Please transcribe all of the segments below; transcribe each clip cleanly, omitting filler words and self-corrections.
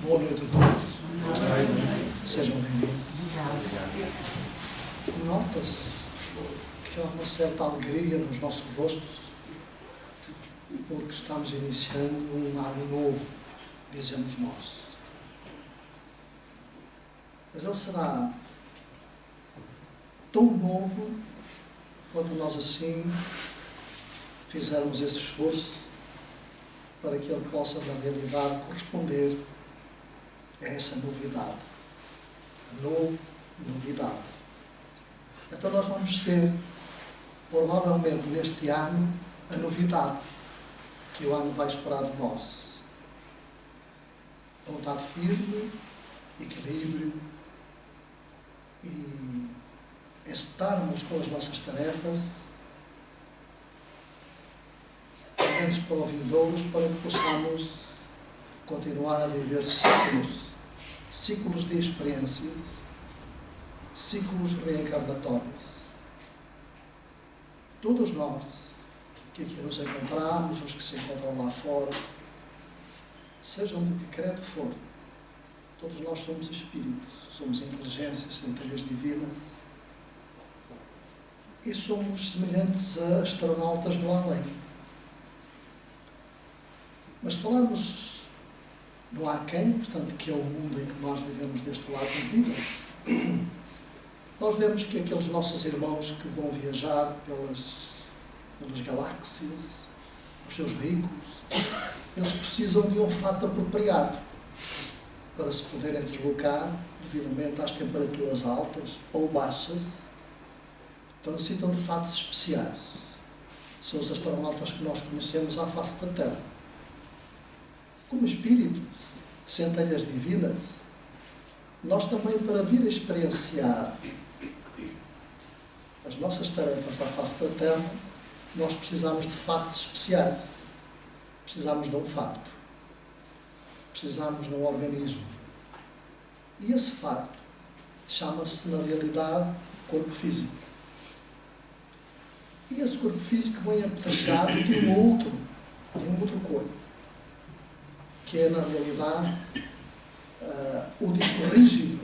Boa noite a todos. Sejam bem-vindos. Nota-se que há uma certa alegria nos nossos rostos porque estamos iniciando um ano novo, dizemos nós. Mas ele será tão novo quando nós assim fizermos esse esforço para que ele possa, na realidade, corresponder a essa novidade. Novidade. Então nós vamos ter, provavelmente neste ano, a novidade que o ano vai esperar de nós. Vontade firme, equilíbrio e estarmos com as nossas tarefas atentos para o vindouros, para que possamos continuar a viver ciclos de experiências, ciclos reencarnatórios. Todos nós que aqui nos encontramos, os que se encontram lá fora, sejam de que credo for, todos nós somos espíritos, somos inteligências, centelhas divinas e somos semelhantes a astronautas no além. Mas se falarmos no aquém, portanto, que é o mundo em que nós vivemos deste lado da vida, nós vemos que aqueles nossos irmãos que vão viajar pelas galáxias, os seus veículos, eles precisam de um fato apropriado para se poderem deslocar devidamente às temperaturas altas ou baixas. Então necessitam de fatos especiais. São os astronautas que nós conhecemos à face da Terra. Como espíritos, centelhas divinas, nós também, para vir a experienciar as nossas tarefas à face da Terra, nós precisamos de fatos especiais. Precisamos de um facto. Precisamos de um organismo. E esse facto chama-se, na realidade, corpo físico. E esse corpo físico vem apetrechado de um outro corpo, que é, na realidade, o disco rígido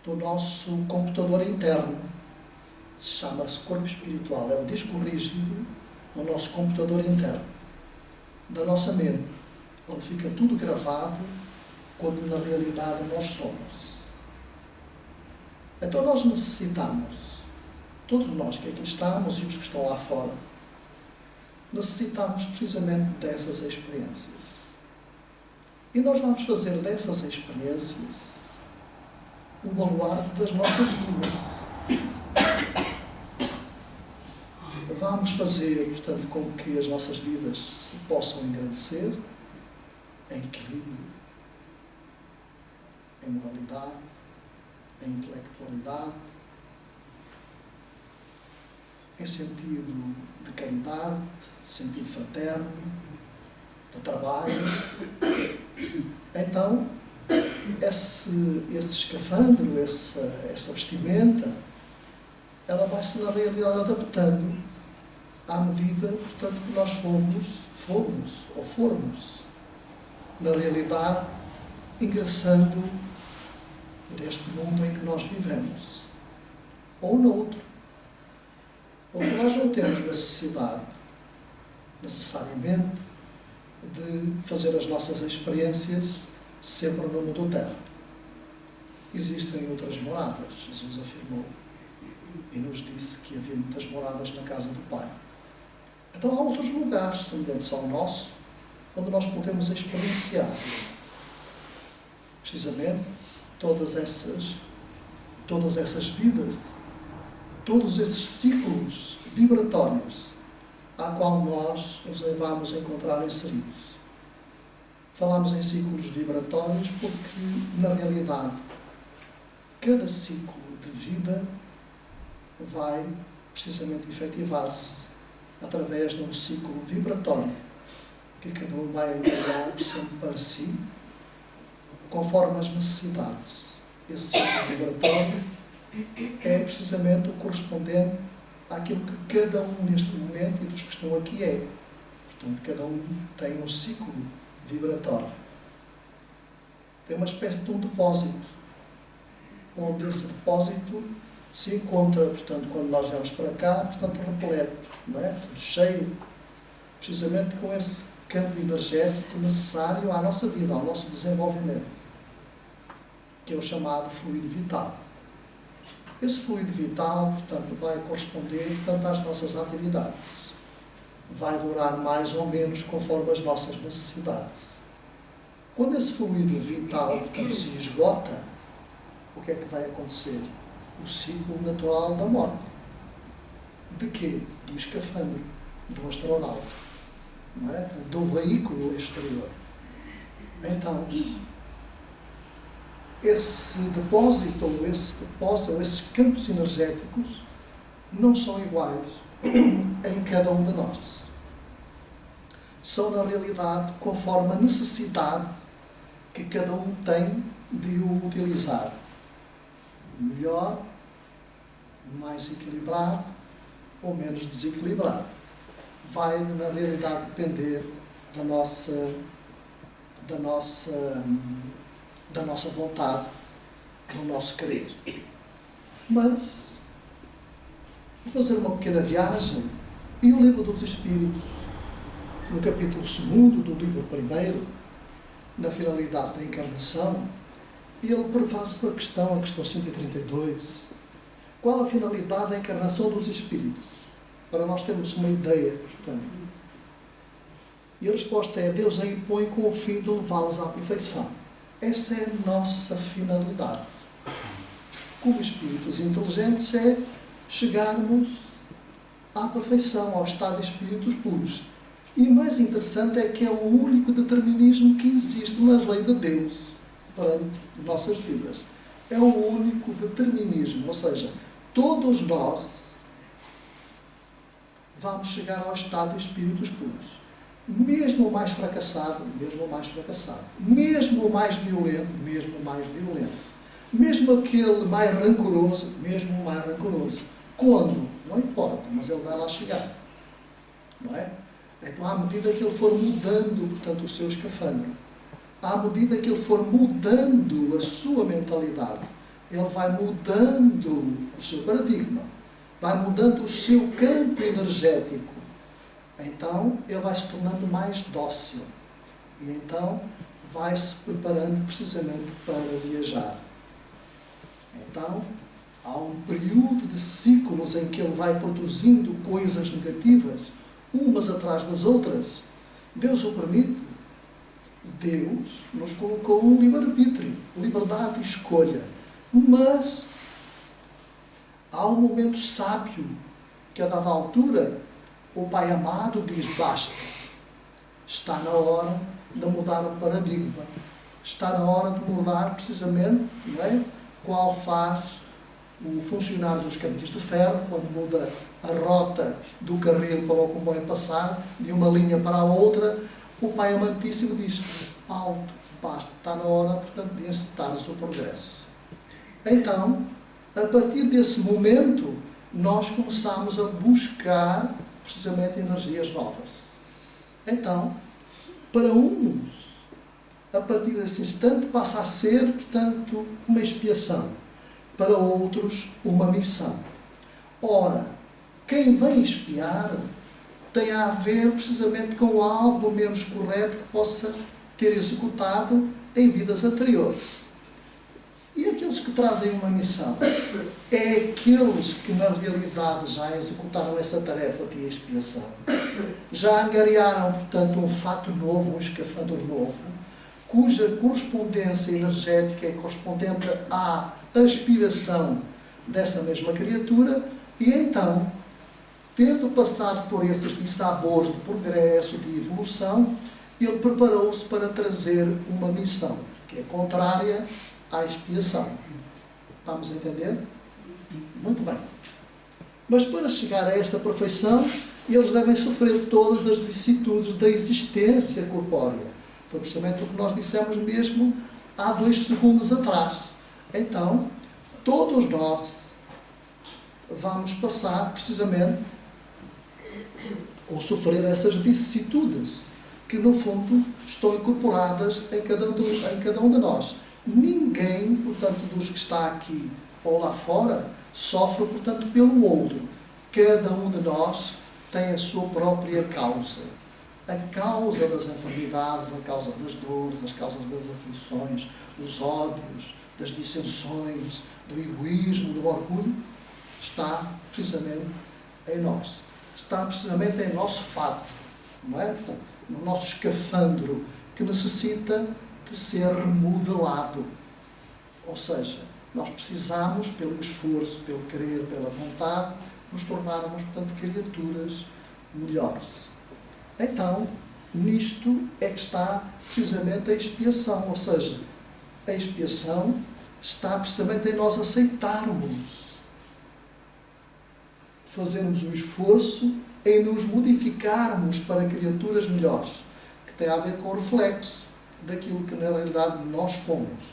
do nosso computador interno. Chama-se corpo espiritual. É o disco rígido do nosso computador interno, da nossa mente, onde fica tudo gravado, quando na realidade nós somos. Então nós necessitamos, todos nós que aqui estamos e os que estão lá fora, necessitamos precisamente dessas experiências. E nós vamos fazer dessas experiências o baluarte das nossas vidas. Vamos fazer, portanto, com que as nossas vidas se possam engrandecer em equilíbrio, em moralidade, em intelectualidade, em sentido de caridade, sentido fraterno, de trabalho. Então, esse escafandro, essa vestimenta, ela vai-se, na realidade, adaptando à medida, portanto, que nós formos, na realidade, ingressando neste mundo em que nós vivemos. Ou noutro. Porque nós não temos necessariamente, de fazer as nossas experiências sempre no mundo terra. Existem outras moradas, Jesus afirmou, e nos disse que havia muitas moradas na casa do Pai. Então há outros lugares semelhantes ao nosso, onde nós podemos experienciar precisamente todas essas vidas, todos esses ciclos vibratórios à qual nós nos vamos encontrar inseridos. Falamos em ciclos vibratórios porque, na realidade, cada ciclo de vida vai precisamente efetivar-se através de um ciclo vibratório que cada um vai entregar sempre para si, conforme as necessidades. Esse ciclo vibratório é precisamente o correspondente àquilo que cada um neste momento e dos que estão aqui é. Portanto, cada um tem um ciclo vibratório. tem uma espécie de um depósito, onde esse depósito se encontra, portanto, quando nós vamos para cá, portanto, repleto, não é? Portanto, cheio, precisamente com esse campo energético necessário à nossa vida, ao nosso desenvolvimento, que é o chamado fluido vital. Esse fluido vital, portanto, vai corresponder, portanto, às nossas atividades. Vai durar mais ou menos conforme as nossas necessidades. Quando esse fluido vital, portanto, se esgota, o que é que vai acontecer? O ciclo natural da morte. De quê? Do escafandro, do astronauta, não é? Do veículo exterior. Então, esse depósito, ou esses campos energéticos, não são iguais em cada um de nós. São, na realidade, conforme a necessidade que cada um tem de o utilizar. Melhor, mais equilibrado ou menos desequilibrado. Vai, na realidade, depender da nossa vontade, do nosso querer. Mas, vou fazer uma pequena viagem e o Livro dos Espíritos, no capítulo 2 do livro 1, na finalidade da encarnação, e ele prefaz com a questão 132, qual a finalidade da encarnação dos Espíritos? Para nós termos uma ideia, portanto. E a resposta é: Deus a impõe com o fim de levá-los à perfeição. Essa é a nossa finalidade. Como espíritos inteligentes, é chegarmos à perfeição, ao estado de espíritos puros. E mais interessante é que é o único determinismo que existe na lei de Deus perante nossas vidas. É o único determinismo, ou seja, todos nós vamos chegar ao estado de espíritos puros. Mesmo o mais fracassado, mesmo o mais fracassado. Mesmo o mais violento, mesmo o mais violento. Mesmo aquele mais rancoroso, mesmo o mais rancoroso. Quando? Não importa, mas ele vai lá chegar. Não é? Então, à medida que ele for mudando, portanto, o seu escafandro, à medida que ele for mudando a sua mentalidade, ele vai mudando o seu paradigma, vai mudando o seu campo energético. Então, ele vai se tornando mais dócil. E então, vai se preparando precisamente para viajar. Então, há um período de ciclos em que ele vai produzindo coisas negativas, umas atrás das outras. Deus o permite. Deus nos colocou um livre-arbítrio, liberdade de escolha. Mas há um momento sábio que, a dada altura, o Pai amado diz: basta. Está na hora de mudar o paradigma. Está na hora de mudar precisamente, não é? Qual faz o funcionário dos caminhos de ferro, quando muda a rota do carril para o comboio passar, de uma linha para a outra, o Pai amantíssimo diz: alto, basta, está na hora, portanto, de encetar o seu progresso. Então, a partir desse momento, nós começamos a buscar precisamente energias novas. Então, para uns, a partir desse instante, passa a ser, portanto, uma expiação. Para outros, uma missão. Ora, quem vem expiar tem a ver precisamente com algo menos correto que possa ter executado em vidas anteriores. E aqueles que trazem uma missão? É aqueles que na realidade já executaram essa tarefa de expiação. Já angariaram, portanto, um fato novo, um escafandro novo, cuja correspondência energética é correspondente à aspiração dessa mesma criatura, e então, tendo passado por esses dissabores de progresso, de evolução, ele preparou-se para trazer uma missão, que é contrária à expiação. Vamos entender? Muito bem. Mas para chegar a essa perfeição, eles devem sofrer todas as vicissitudes da existência corpórea. Foi precisamente o que nós dissemos mesmo há 2 segundos atrás. Então, todos nós vamos passar precisamente ou sofrer essas vicissitudes. que no fundo estão incorporadas em cada um de nós. Ninguém, portanto, dos que está aqui ou lá fora, sofre, portanto, pelo outro. Cada um de nós tem a sua própria causa. A causa das enfermidades, a causa das dores, as causas das aflições, dos ódios, das dissensões, do egoísmo, do orgulho, está precisamente em nós. Está precisamente em nosso fato, não é? Portanto, no nosso escafandro, que necessita de ser remodelado. Ou seja, nós precisamos, pelo esforço, pelo querer, pela vontade, nos tornarmos, portanto, criaturas melhores. Então, nisto é que está precisamente a expiação. Ou seja, a expiação está precisamente em nós aceitarmos, fazermos o esforço em nos modificarmos para criaturas melhores, que tem a ver com o reflexo daquilo que na realidade nós fomos.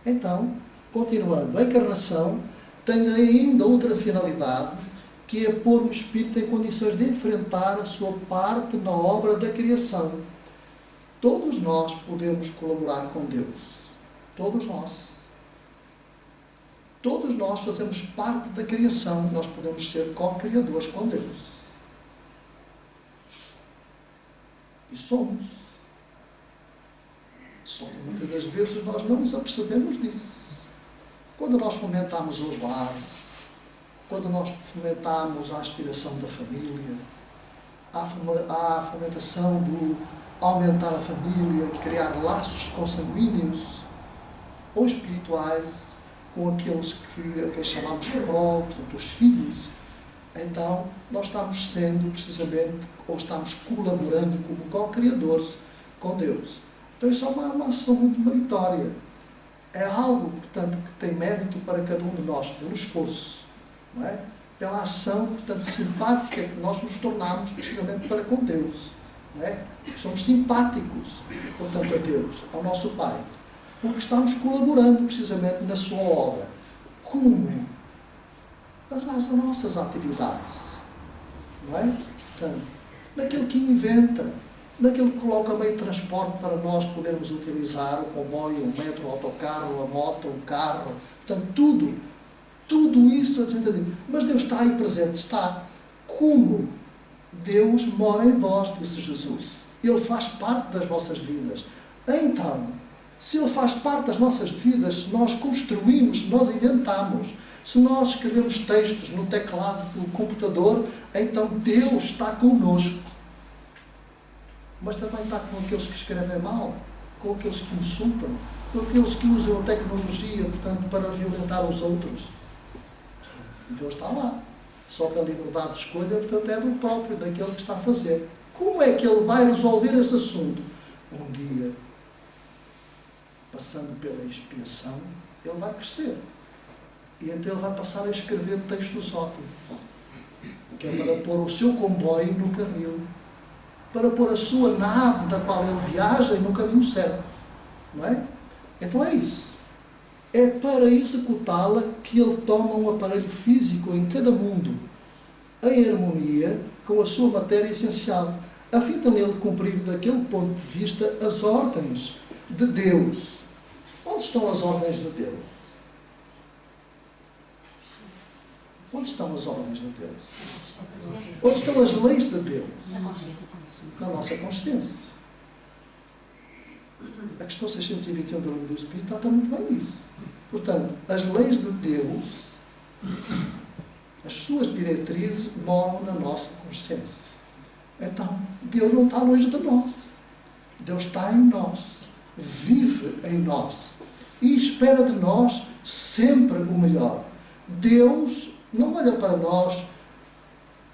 Então, continuando, a encarnação tem ainda outra finalidade, que é pôr o espírito em condições de enfrentar a sua parte na obra da criação. Todos nós podemos colaborar com Deus. Todos nós. Todos nós fazemos parte da criação. Nós podemos ser co-criadores com Deus. E somos. Só que muitas das vezes nós não nos apercebemos disso. Quando nós fomentamos os lares, quando nós fomentamos a aspiração da família, a fomentação do aumentar a família, criar laços consanguíneos ou espirituais com aqueles a quem chamamos prole, portanto, os filhos, então nós estamos sendo precisamente, ou estamos colaborando como co-criadores com Deus. Então isso é uma ação muito meritória. É algo, portanto, que tem mérito para cada um de nós, pelo esforço, não é? Pela ação, portanto, simpática que nós nos tornamos precisamente para com Deus. Não é? Somos simpáticos, portanto, a Deus, ao nosso Pai, porque estamos colaborando precisamente na sua obra. Como? Nas nossas atividades. Não é? Portanto, naquilo que inventa, naquilo que coloca meio de transporte para nós podermos utilizar, o comboio, o metro, o autocarro, a moto, o carro, portanto, tudo isso, mas Deus está aí presente, está. Como? Deus mora em vós, disse Jesus. Ele faz parte das vossas vidas. Então, se Ele faz parte das nossas vidas, se nós construímos, se nós inventamos, se nós escrevemos textos no teclado do computador, então Deus está connosco. Mas também está com aqueles que escrevem mal, com aqueles que insultam, com aqueles que usam a tecnologia, portanto, para violentar os outros. Deus está lá. Só que a liberdade de escolha, portanto, é do próprio, daquele que está a fazer. Como é que ele vai resolver esse assunto? Um dia, passando pela expiação, ele vai crescer. E então ele vai passar a escrever textos ótimos, que é para pôr o seu comboio no carril, para pôr a sua nave na qual ele viaja no caminho certo. Não é? Então é isso. É para executá-la que ele toma um aparelho físico em cada mundo, em harmonia com a sua matéria essencial, a fim de nele cumprir daquele ponto de vista as ordens de Deus. Onde estão as ordens de Deus? Onde estão as ordens de Deus? Onde estão as leis de Deus? Na nossa consciência. A questão 621 do Livro do Espírito trata muito bem disso. Portanto, as leis de Deus, as suas diretrizes, moram na nossa consciência. Então, Deus não está longe de nós. Deus está em nós. Vive em nós. E espera de nós sempre o melhor. Deus não olha para nós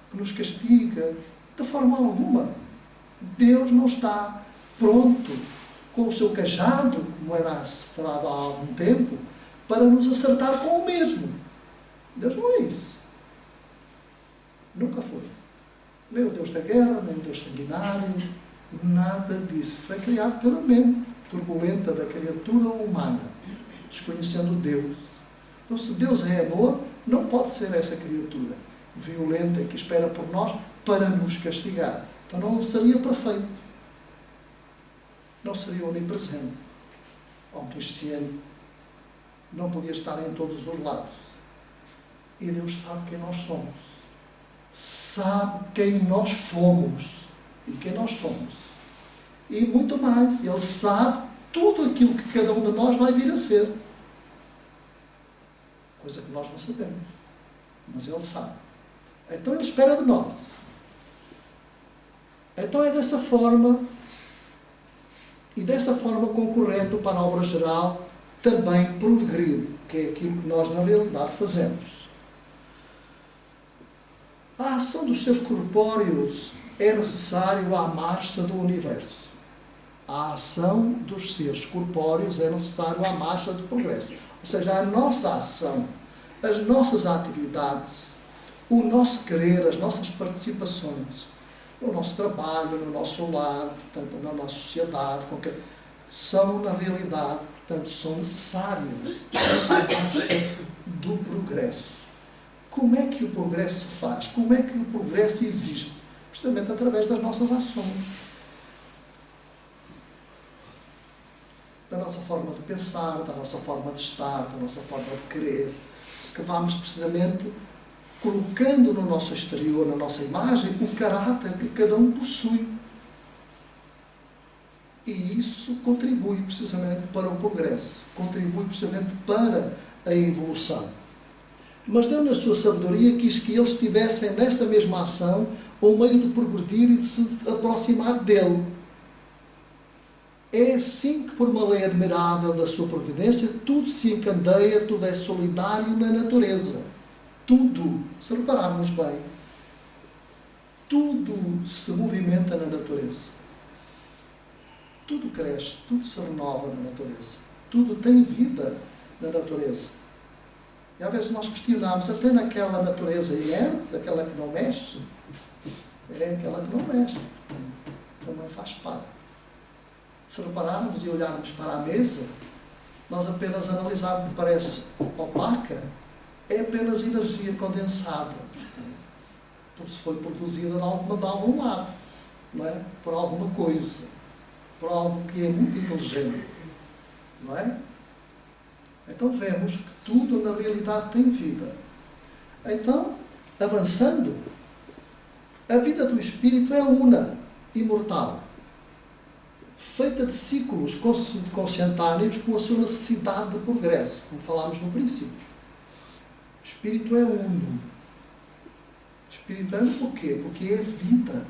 que nos castiga de forma alguma. Deus não está pronto com o seu cajado, como era falado há algum tempo, para nos acertar com o mesmo. Deus não é isso. Nunca foi. Nem o Deus da guerra, nem o Deus sanguinário, nada disso. Foi criado pela mente turbulenta da criatura humana, desconhecendo Deus. Então, se Deus é amor, não pode ser essa criatura violenta que espera por nós para nos castigar. Então não seria perfeito. não seria onipresente, omnisciente, não podia estar em todos os lados. E Deus sabe quem nós somos. Sabe quem nós fomos e quem nós somos. E muito mais, Ele sabe tudo aquilo que cada um de nós vai vir a ser. Coisa que nós não sabemos. Mas Ele sabe. Então Ele espera de nós. Então é dessa forma, e dessa forma concorrendo para a obra geral, também progredir, que é aquilo que nós na realidade fazemos. A ação dos seres corpóreos é necessário à marcha do universo. A ação dos seres corpóreos é necessário à marcha do progresso. Ou seja, a nossa ação, as nossas atividades, o nosso querer, as nossas participações, no nosso trabalho, no nosso lar, portanto, na nossa sociedade, são, na realidade, portanto, são necessárias à marcha do progresso. Como é que o progresso se faz? Como é que o progresso existe? Justamente através das nossas ações. Da nossa forma de pensar, da nossa forma de estar, da nossa forma de querer, que vamos precisamente colocando no nosso exterior, na nossa imagem, o caráter que cada um possui. E isso contribui precisamente para o progresso, contribui precisamente para a evolução. Mas Deus, na sua sabedoria, quis que eles tivessem nessa mesma ação um meio de progredir e de se aproximar dele. É assim que, por uma lei admirável da sua providência, tudo se encandeia, tudo é solidário na natureza. Tudo, se repararmos bem, tudo se movimenta na natureza. Tudo cresce, tudo se renova na natureza. Tudo tem vida na natureza. E às vezes nós questionamos, até naquela natureza inerte, aquela que não mexe, é aquela que não mexe, também faz parte. Se repararmos e olharmos para a mesa, nós apenas analisarmos o que parece opaca, é apenas energia condensada, porque se foi produzida de algum lado, não é? Por alguma coisa, por algo que é muito inteligente, não é? Então vemos que tudo na realidade tem vida. Então, avançando, a vida do espírito é una, imortal, feita de ciclos conscientâneos com a sua necessidade de progresso, como falámos no princípio. O espírito é uno. O espírito é uno porquê? Porque é vida.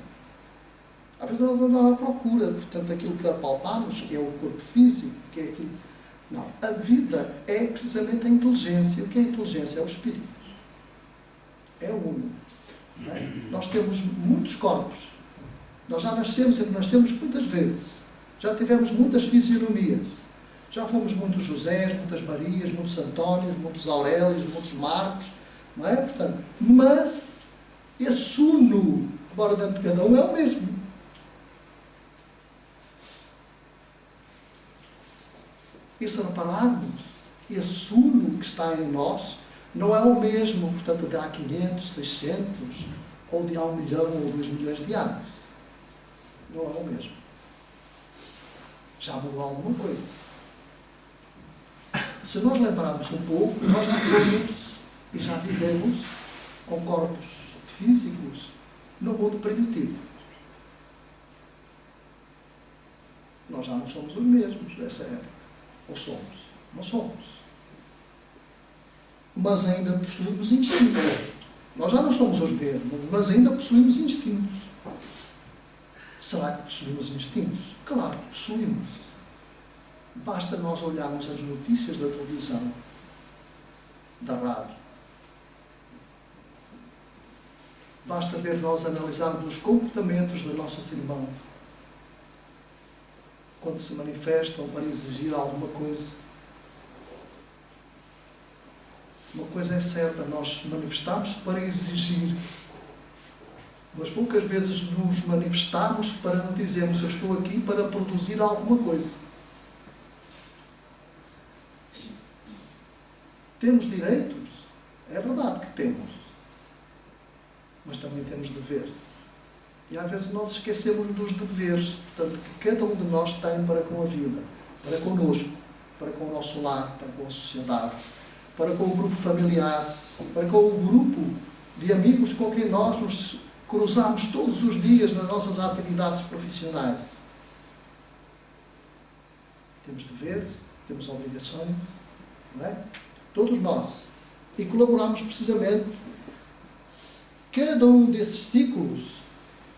Às vezes nós andamos à procura, portanto, aquilo que apalpamos, que é o corpo físico, que é aquilo... Não. A vida é precisamente a inteligência. O que é a inteligência? É o espírito. É uno. Não é? Nós temos muitos corpos. Nós já nascemos e renascemos muitas vezes. Já tivemos muitas fisionomias. Já fomos muitos Josés, muitas Marias, muitos Antónios, muitos Aurélios, muitos Marcos. Não é? Portanto, mas esse uno, embora dentro de cada um, é o mesmo. E se repararmos, esse uno que está em nós não é o mesmo, portanto, de há 500, 600, ou de há 1 milhão ou 2 milhões de anos. Não é o mesmo. Já mudou alguma coisa. Se nós lembrarmos um pouco, nós já fomos e já vivemos com corpos físicos no mundo primitivo. Nós já não somos os mesmos dessa época. Ou somos? Não somos. Mas ainda possuímos instintos. Nós já não somos os mesmos, mas ainda possuímos instintos. Será que possuímos instintos? Claro que possuímos. Basta nós olharmos as notícias da televisão, da rádio. Basta ver nós analisarmos os comportamentos dos nossos irmãos quando se manifestam para exigir alguma coisa. Uma coisa é certa, nós manifestamos para exigir, mas poucas vezes nos manifestamos para não dizermos eu estou aqui para produzir alguma coisa. Temos direitos? É verdade que temos. Mas também temos deveres. E às vezes nós esquecemos dos deveres, portanto, que cada um de nós tem para com a vida, para connosco, para com o nosso lar, para com a sociedade, para com o grupo familiar, para com o grupo de amigos com quem nós nos cruzamos todos os dias nas nossas atividades profissionais. Temos deveres, temos obrigações, não é? Todos nós. E colaboramos precisamente. Cada um desses ciclos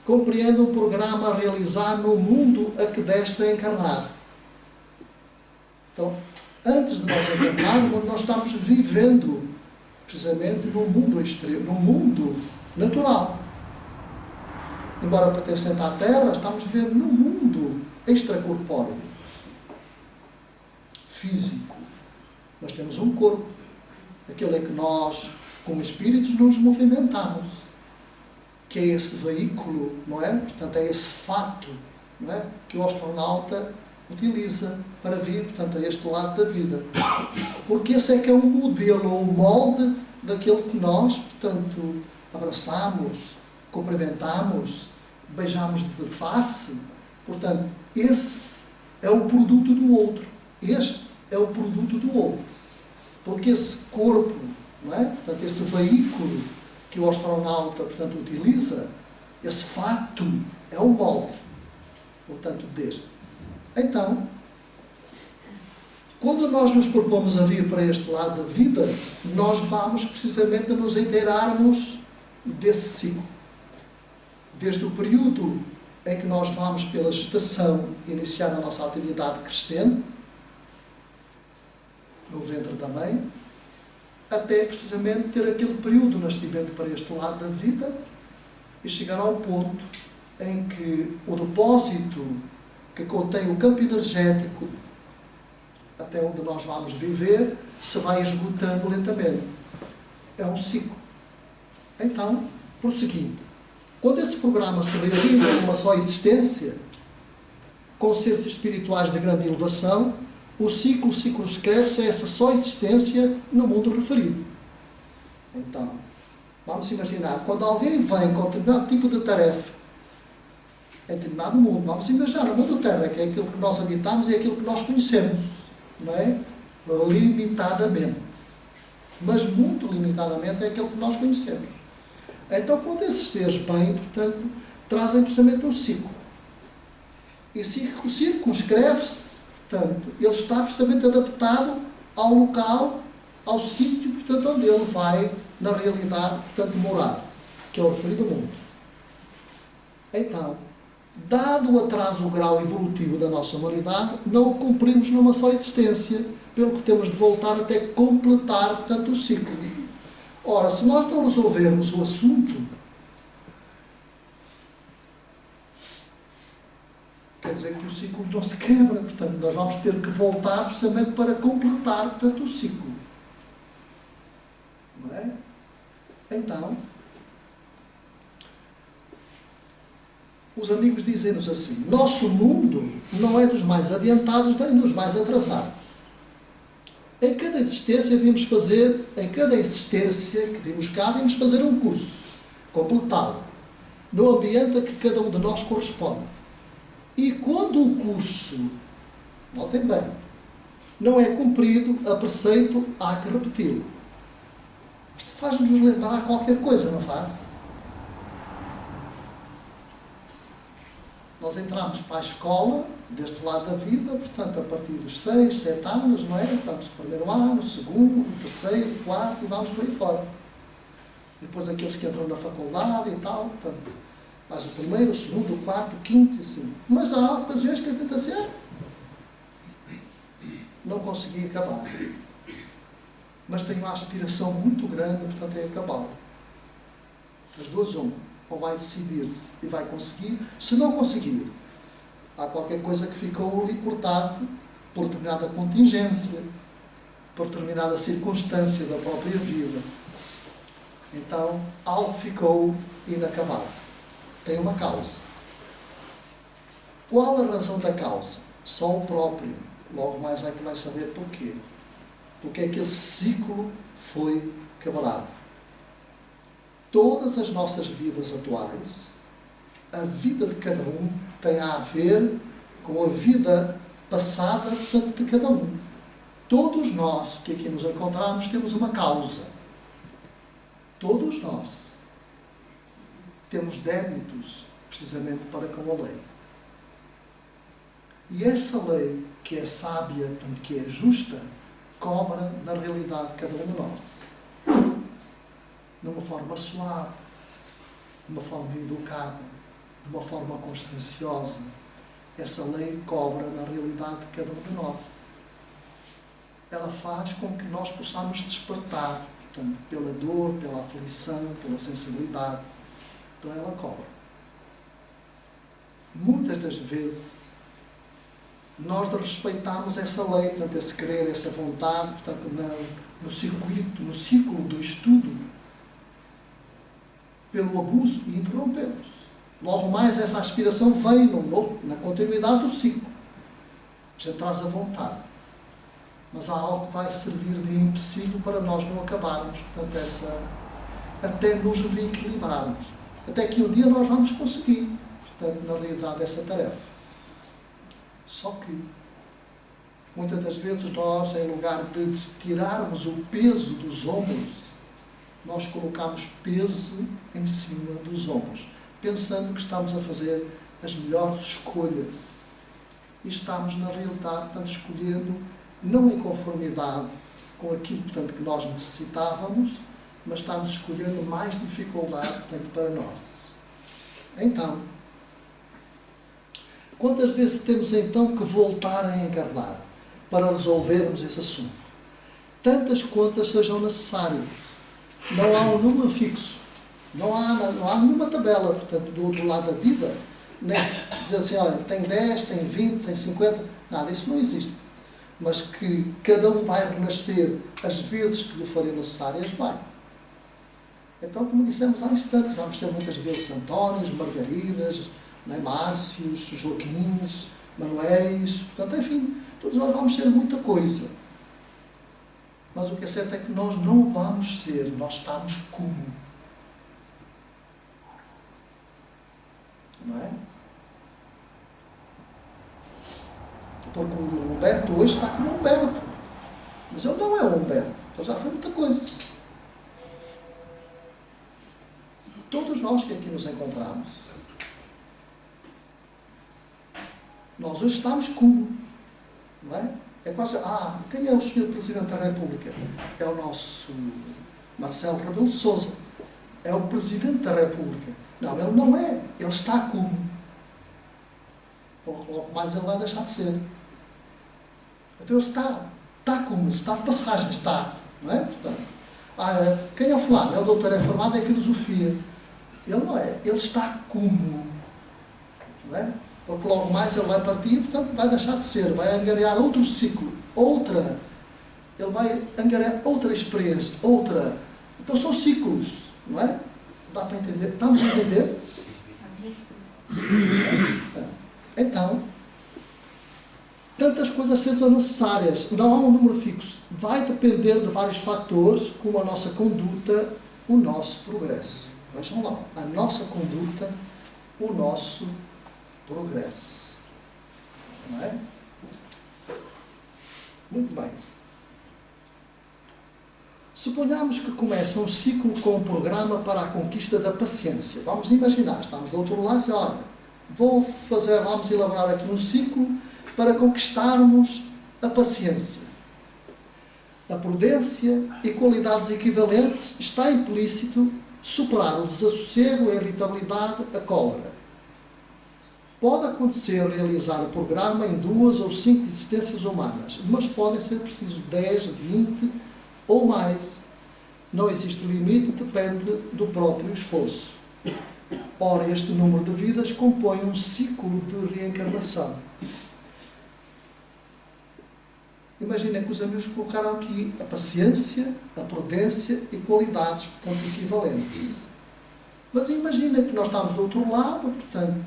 compreende um programa a realizar no mundo a que desce a encarnar. Então, antes de nós encarnarmos, nós estamos vivendo precisamente no mundo exterior, no mundo natural. Embora pertencente à Terra, estamos vivendo no mundo extracorpóreo, físico. Nós temos um corpo, aquele é que nós, como espíritos, nos movimentamos, que é esse veículo, não é? Portanto, é esse fato, não é? Que o astronauta utiliza para vir, portanto, a este lado da vida. Porque esse é que é o modelo, o molde daquilo que nós, portanto, abraçamos, cumprimentamos, beijamos de face. Portanto, esse é o produto do outro. Este é o produto do outro. Porque esse corpo, não é? Portanto, esse veículo que o astronauta, portanto, utiliza, esse fato é o molde, portanto, deste. Então, quando nós nos propomos a vir para este lado da vida, nós vamos precisamente nos inteirarmos desse ciclo. Desde o período em que nós vamos pela gestação iniciar a nossa atividade crescente, no ventre da mãe, até precisamente ter aquele período de nascimento para este lado da vida e chegar ao ponto em que o depósito que contém o campo energético até onde nós vamos viver se vai esgotando lentamente. É um ciclo. Então, prosseguindo. Quando esse programa se realiza numa só existência, com seres espirituais de grande elevação, o ciclo circunscreve-se a essa só existência no mundo referido. Então, vamos imaginar, quando alguém vem com determinado tipo de tarefa em determinado mundo, vamos imaginar, no mundo Terra, que é aquilo que nós habitamos e é aquilo que nós conhecemos, não é? Limitadamente. Mas muito limitadamente é aquilo que nós conhecemos. Então, quando esses seres vêm, portanto, trazem precisamente um ciclo. E circunscreve-se, portanto, ele está precisamente adaptado ao local, ao sítio, portanto, onde ele vai, na realidade, portanto, morar, que é o referido mundo. Então, dado o atraso, o grau evolutivo da nossa humanidade, não o cumprimos numa só existência, pelo que temos de voltar até completar, portanto, o ciclo. Ora, se nós não resolvermos o assunto, quer dizer que o ciclo não se quebra, portanto, nós vamos ter que voltar precisamente para completar, portanto, o ciclo. Não é? Então, os amigos dizem-nos assim: nosso mundo não é dos mais adiantados nem dos mais atrasados. Em cada existência que vimos cá, devemos fazer um curso, completá-lo, no ambiente a que cada um de nós corresponde. E quando o curso, notem bem, não é cumprido a preceito, há que repeti-lo. Isto faz-nos lembrar qualquer coisa, não faz? Nós entramos para a escola, deste lado da vida, portanto, a partir dos 6, 7 anos, não é? Vamos do primeiro ano, segundo, terceiro, quarto, e vamos por aí fora. E depois aqueles que entram na faculdade e tal, portanto, faz o primeiro, o segundo, o quarto, o quinto e assim. Mas há ocasiões que a gente assim, não consegui acabar. Mas tenho uma aspiração muito grande, portanto, em acabá-lo. As duas uma. Ou vai decidir-se e vai conseguir. Se não conseguir, há qualquer coisa que ficou ali cortado por determinada contingência, por determinada circunstância da própria vida. Então, algo ficou inacabado. Tem uma causa. Qual a razão da causa? Só o próprio. Logo mais é que vai saber porquê. Porque aquele ciclo foi quebrado. Todas as nossas vidas atuais, A vida de cada um tem a ver com a vida passada, portanto, de cada um. Todos nós que aqui nos encontramos temos uma causa. Todos nós temos débitos, precisamente, para com a lei. E essa lei, que é sábia, portanto, que é justa, cobra, na realidade, cada um de nós. De uma forma suave, de uma forma educada, de uma forma conscienciosa. Essa lei cobra, na realidade, cada um de nós. Ela faz com que nós possamos despertar, portanto, pela dor, pela aflição, pela sensibilidade. Então ela cobra. Muitas das vezes nós respeitamos essa lei, portanto, esse querer, essa vontade, portanto, no circuito, no ciclo do estudo, pelo abuso, e interrompemos. Logo mais essa aspiração vem na continuidade do ciclo. Já traz a vontade. Mas há algo que vai servir de empecilho para nós não acabarmos, portanto, até nos reequilibrarmos. Até que um dia nós vamos conseguir, portanto, na realidade, essa tarefa. Só que, muitas das vezes, nós, em lugar de tirarmos o peso dos ombros, nós colocamos peso em cima dos ombros, pensando que estamos a fazer as melhores escolhas. E estamos, na realidade, portanto, escolhendo, não em conformidade com aquilo, portanto, que nós necessitávamos, mas estamos escolhendo mais dificuldade, portanto, para nós. Então, quantas vezes temos então que voltar a encarnar para resolvermos esse assunto? Tantas quantas sejam necessárias. Não há um número fixo. Não há nenhuma tabela, portanto, do outro lado da vida. Nem dizer assim, olha, tem 10, tem 20, tem 50. Nada, isso não existe. Mas que cada um vai renascer as vezes que lhe forem necessárias, vai. Então, como dissemos há instantes, vamos ter muitas vezes Antónios, Margaridas, Márcios, Joaquins, Manuéis, portanto, enfim, todos nós vamos ser muita coisa. Mas o que é certo é que nós não vamos ser, nós estamos como. Não é? Porque o Humberto hoje está como Humberto. Mas ele não é o Humberto, ele já foi muita coisa. Todos nós que aqui nos encontramos, nós hoje estamos como. Não é? É quase, quem é o Sr. Presidente da República? É o nosso Marcelo Rebelo de Sousa. É o Presidente da República. Não, ele não é. Ele está como. Logo mais ele vai deixar de ser. Então ele está como, está de passagem, está. Não é? Portanto, quem é o fulano? É o doutor, é formado em filosofia. Ele não é. Ele está como. Não é? Porque logo mais ele vai partir, portanto vai deixar de ser, vai angariar outro ciclo, ele vai angariar outra experiência, outra. Então são ciclos, não é? Dá para entender? Estamos a entender? Então, tantas coisas sejam necessárias, não há um número fixo. Vai depender de vários fatores, como a nossa conduta, o nosso progresso. Vejam lá, a nossa conduta, o nosso progresso. Não é? Muito bem. Suponhamos que começa um ciclo com um programa para a conquista da paciência. Vamos imaginar, estamos do outro lado e olha, vamos elaborar aqui um ciclo para conquistarmos a paciência. A prudência e qualidades equivalentes está implícito superar o desassossego, a irritabilidade, a cólera. Pode acontecer realizar o programa em 2 ou 5 existências humanas, mas podem ser precisos 10, 20 ou mais. Não existe limite, depende do próprio esforço. Ora, este número de vidas compõe um ciclo de reencarnação. Imagina que os amigos colocaram aqui a paciência, a prudência e qualidades, portanto, equivalentes. Mas imagina que nós estamos do outro lado, portanto,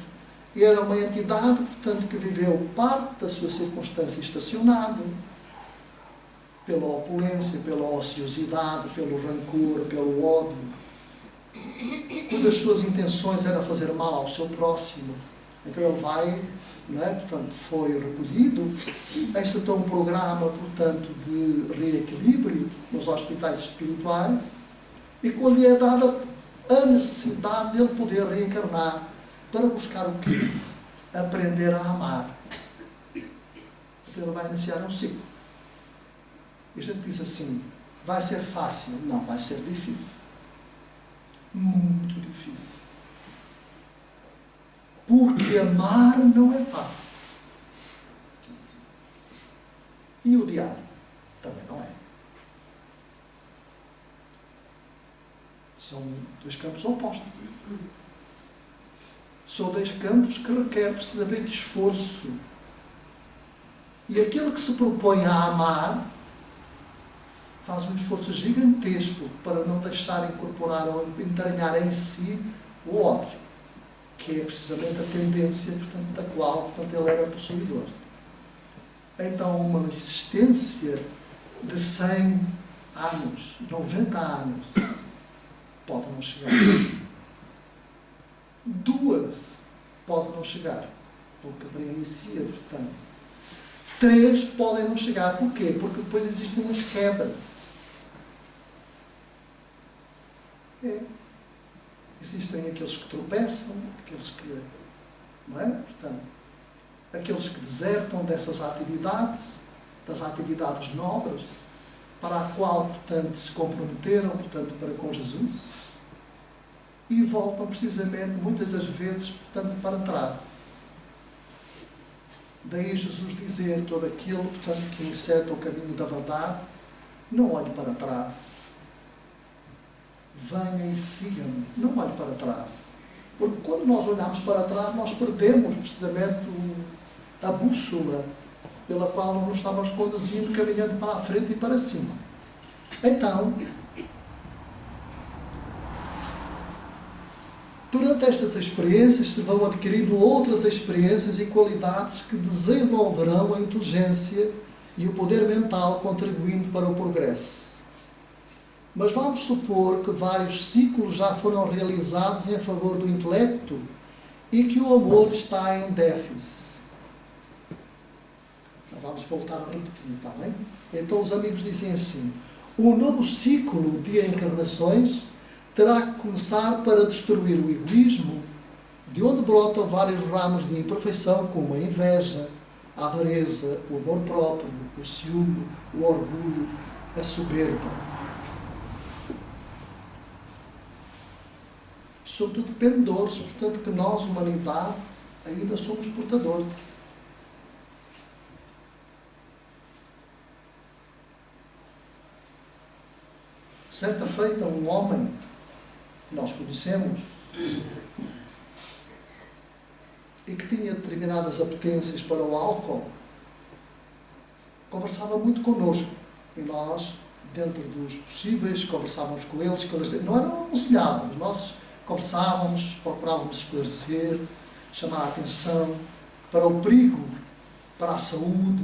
era uma entidade, portanto, que viveu parte da sua circunstância estacionado, pela opulência, pela ociosidade, pelo rancor, pelo ódio. cujas suas intenções eram fazer mal ao seu próximo. Então ele vai, não é? Portanto, foi recolhido, encetou um programa, portanto, de reequilíbrio nos hospitais espirituais, e quando lhe é dada a necessidade de ele poder reencarnar para buscar o quê? Aprender a amar. Então ele vai iniciar um ciclo. E a gente diz assim, vai ser fácil? Não, vai ser difícil. Muito difícil. Porque amar não é fácil. E odiar também não é. São dois campos opostos. São dois campos que requerem precisamente esforço. E aquele que se propõe a amar faz um esforço gigantesco para não deixar incorporar ou entranhar em si o ódio, que é precisamente a tendência, portanto, da qual, portanto, ele era possuidor. Então, uma existência de 100 anos, 90 anos, pode não chegar. 2 pode não chegar, porque reinicia, portanto. 3 podem não chegar. Porquê? Porque depois existem as quedas. Existem aqueles que tropeçam, aqueles que, não é? Portanto, aqueles que desertam dessas atividades, das atividades nobres, para a qual, portanto, se comprometeram, portanto, para com Jesus, e voltam precisamente, muitas das vezes, portanto, para trás. Daí Jesus dizer todo aquilo, portanto, que enceta o caminho da verdade, não olhe para trás. Venha e siga-me, não olhe para trás. Porque quando nós olhamos para trás, nós perdemos precisamente a bússola pela qual nós nos estávamos conduzindo, caminhando para a frente e para cima. Então, durante estas experiências se vão adquirindo outras experiências e qualidades que desenvolverão a inteligência e o poder mental, contribuindo para o progresso. Mas vamos supor que vários ciclos já foram realizados em favor do intelecto e que o amor está em déficit. Vamos voltar a repetir, está bem? Então os amigos dizem assim, o novo ciclo de encarnações terá que começar para destruir o egoísmo, de onde brotam vários ramos de imperfeição, como a inveja, a avareza, o amor próprio, o ciúme, o orgulho, a soberba. São tudo pendores, portanto, que nós, humanidade, ainda somos portadores. Certa feita, um homem que nós conhecemos e que tinha determinadas apetências para o álcool, conversava muito connosco. E nós, dentro dos possíveis, conversávamos com eles, não eram aconselhávamos, nós conversávamos, procurávamos esclarecer, chamar a atenção para o perigo, para a saúde,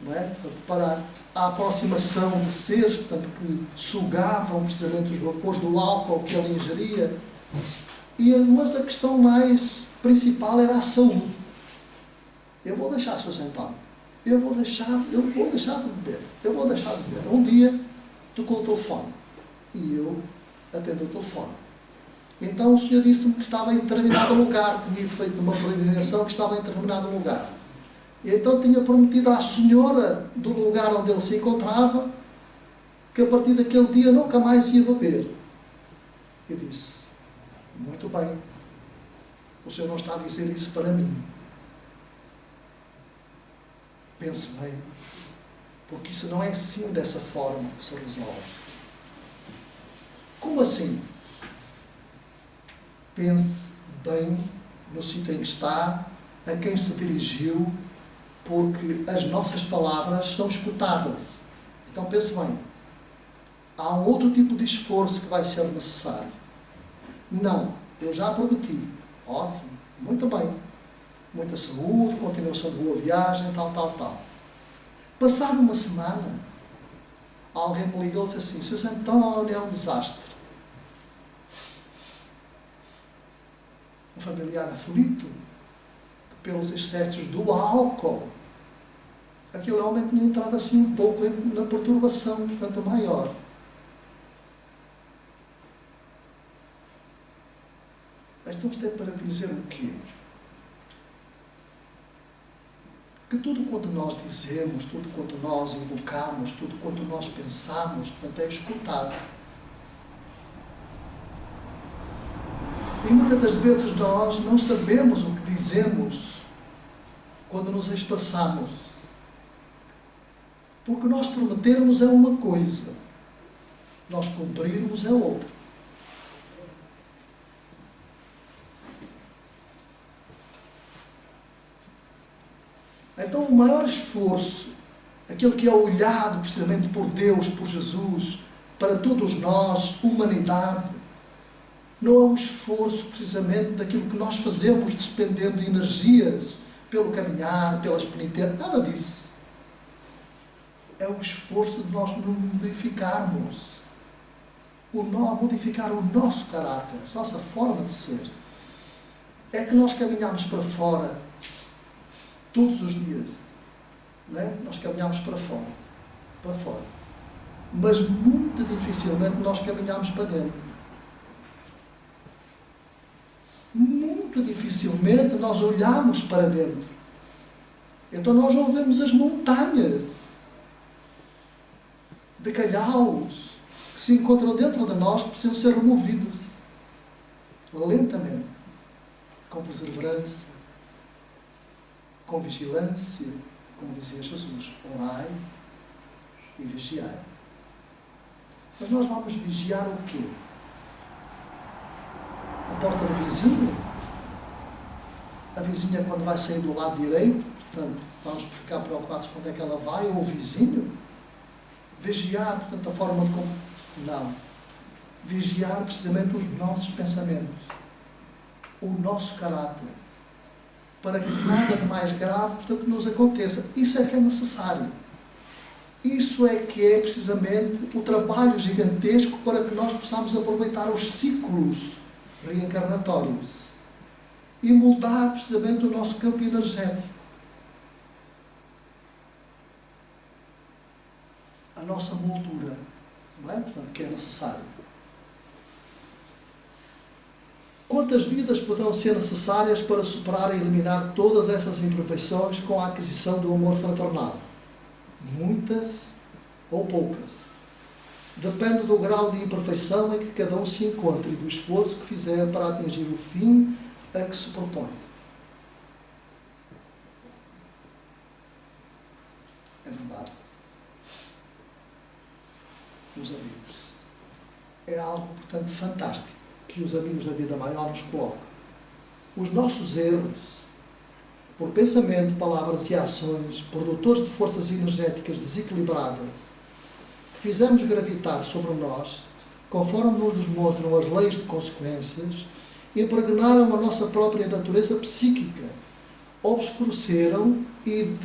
não é? Portanto, para a aproximação de seres, portanto, que sugavam precisamente os vapores do álcool que ele ingeria. Mas a questão mais principal era a saúde. Eu vou deixar, Sr. António, eu vou deixar de beber. Um dia tocou o telefone e eu atendo o telefone. Então o senhor disse-me que estava em determinado lugar, tinha feito uma peregrinação que estava em determinado lugar. E então tinha prometido à senhora do lugar onde ele se encontrava que a partir daquele dia nunca mais ia beber. Eu disse, muito bem, o senhor não está a dizer isso para mim. Pense bem, porque isso não é assim dessa forma que se resolve. Como assim? Pense bem no sítio em que está, a quem se dirigiu, porque as nossas palavras são escutadas. Então pense bem, há um outro tipo de esforço que vai ser necessário. Não, eu já prometi. Ótimo, muito bem. Muita saúde, continuação de boa viagem, tal. Passado uma semana, alguém me ligou e disse assim, Sr. António, é um desastre. familiar aflito, que pelos excessos do álcool, aquele homem tinha entrado assim um pouco na perturbação, portanto, maior. Mas então isto é para dizer o quê? Que tudo quanto nós dizemos, tudo quanto nós invocamos, tudo quanto nós pensamos, portanto, é escutado. E muitas das vezes nós não sabemos o que dizemos quando nos expressamos. Porque nós prometermos é uma coisa, nós cumprirmos é outra. Então o maior esforço, aquele que é olhado precisamente por Deus, por Jesus, para todos nós, humanidade, não é um esforço precisamente daquilo que nós fazemos despendendo de energias pelo caminhar, pelas penitências, nada disso. É o esforço de nós nos modificarmos, modificar o nosso caráter, a nossa forma de ser. É que nós caminhamos para fora todos os dias, não é? Nós caminhamos para fora, mas muito dificilmente nós caminhamos para dentro. Muito dificilmente nós olhamos para dentro. Então nós não vemos as montanhas de calhaus que se encontram dentro de nós, que precisam ser removidos lentamente, com perseverança, com vigilância, como dizia Jesus, orai e vigiai. Mas nós vamos vigiar o quê? A porta do vizinho? A vizinha quando vai sair do lado direito, portanto, vamos ficar preocupados quando é que ela vai, ou o vizinho? Vigiar, portanto, a forma de como... Não. Vigiar precisamente os nossos pensamentos, o nosso caráter, para que nada de mais grave, portanto, nos aconteça. Isso é que é necessário. Isso é que é precisamente o trabalho gigantesco para que nós possamos aproveitar os ciclos reencarnatórios e moldar precisamente o nosso campo energético. A nossa moldura, não é? Portanto, que é necessário. Quantas vidas poderão ser necessárias para superar e eliminar todas essas imperfeições com a aquisição do amor fraternal? Muitas ou poucas. Depende do grau de imperfeição em que cada um se encontre e do esforço que fizer para atingir o fim a que se propõe. É verdade. Meus amigos, é algo, portanto, fantástico que os amigos da vida maior nos colocam. Os nossos erros, por pensamento, palavras e ações, produtores de forças energéticas desequilibradas, que fizemos gravitar sobre nós, conforme nos demonstram as leis de consequências, impregnaram a nossa própria natureza psíquica, obscureceram e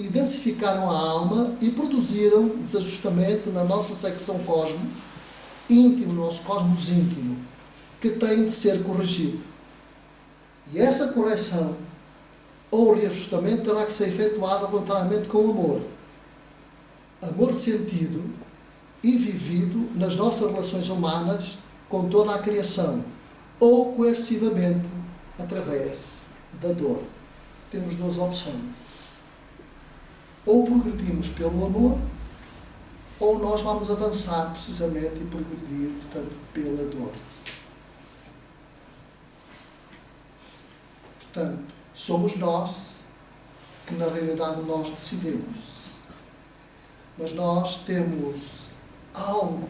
densificaram a alma e produziram desajustamento na nossa secção cosmos, íntimo, no nosso cosmos íntimo, que tem de ser corrigido. E essa correção ou reajustamento terá que ser efetuado voluntariamente com amor. Amor sentido e vivido nas nossas relações humanas com toda a criação, ou coercivamente através da dor. Temos duas opções. Ou progredimos pelo amor, ou nós vamos avançar precisamente e progredir, portanto, pela dor. Portanto, somos nós que na realidade nós decidimos. Mas nós temos algo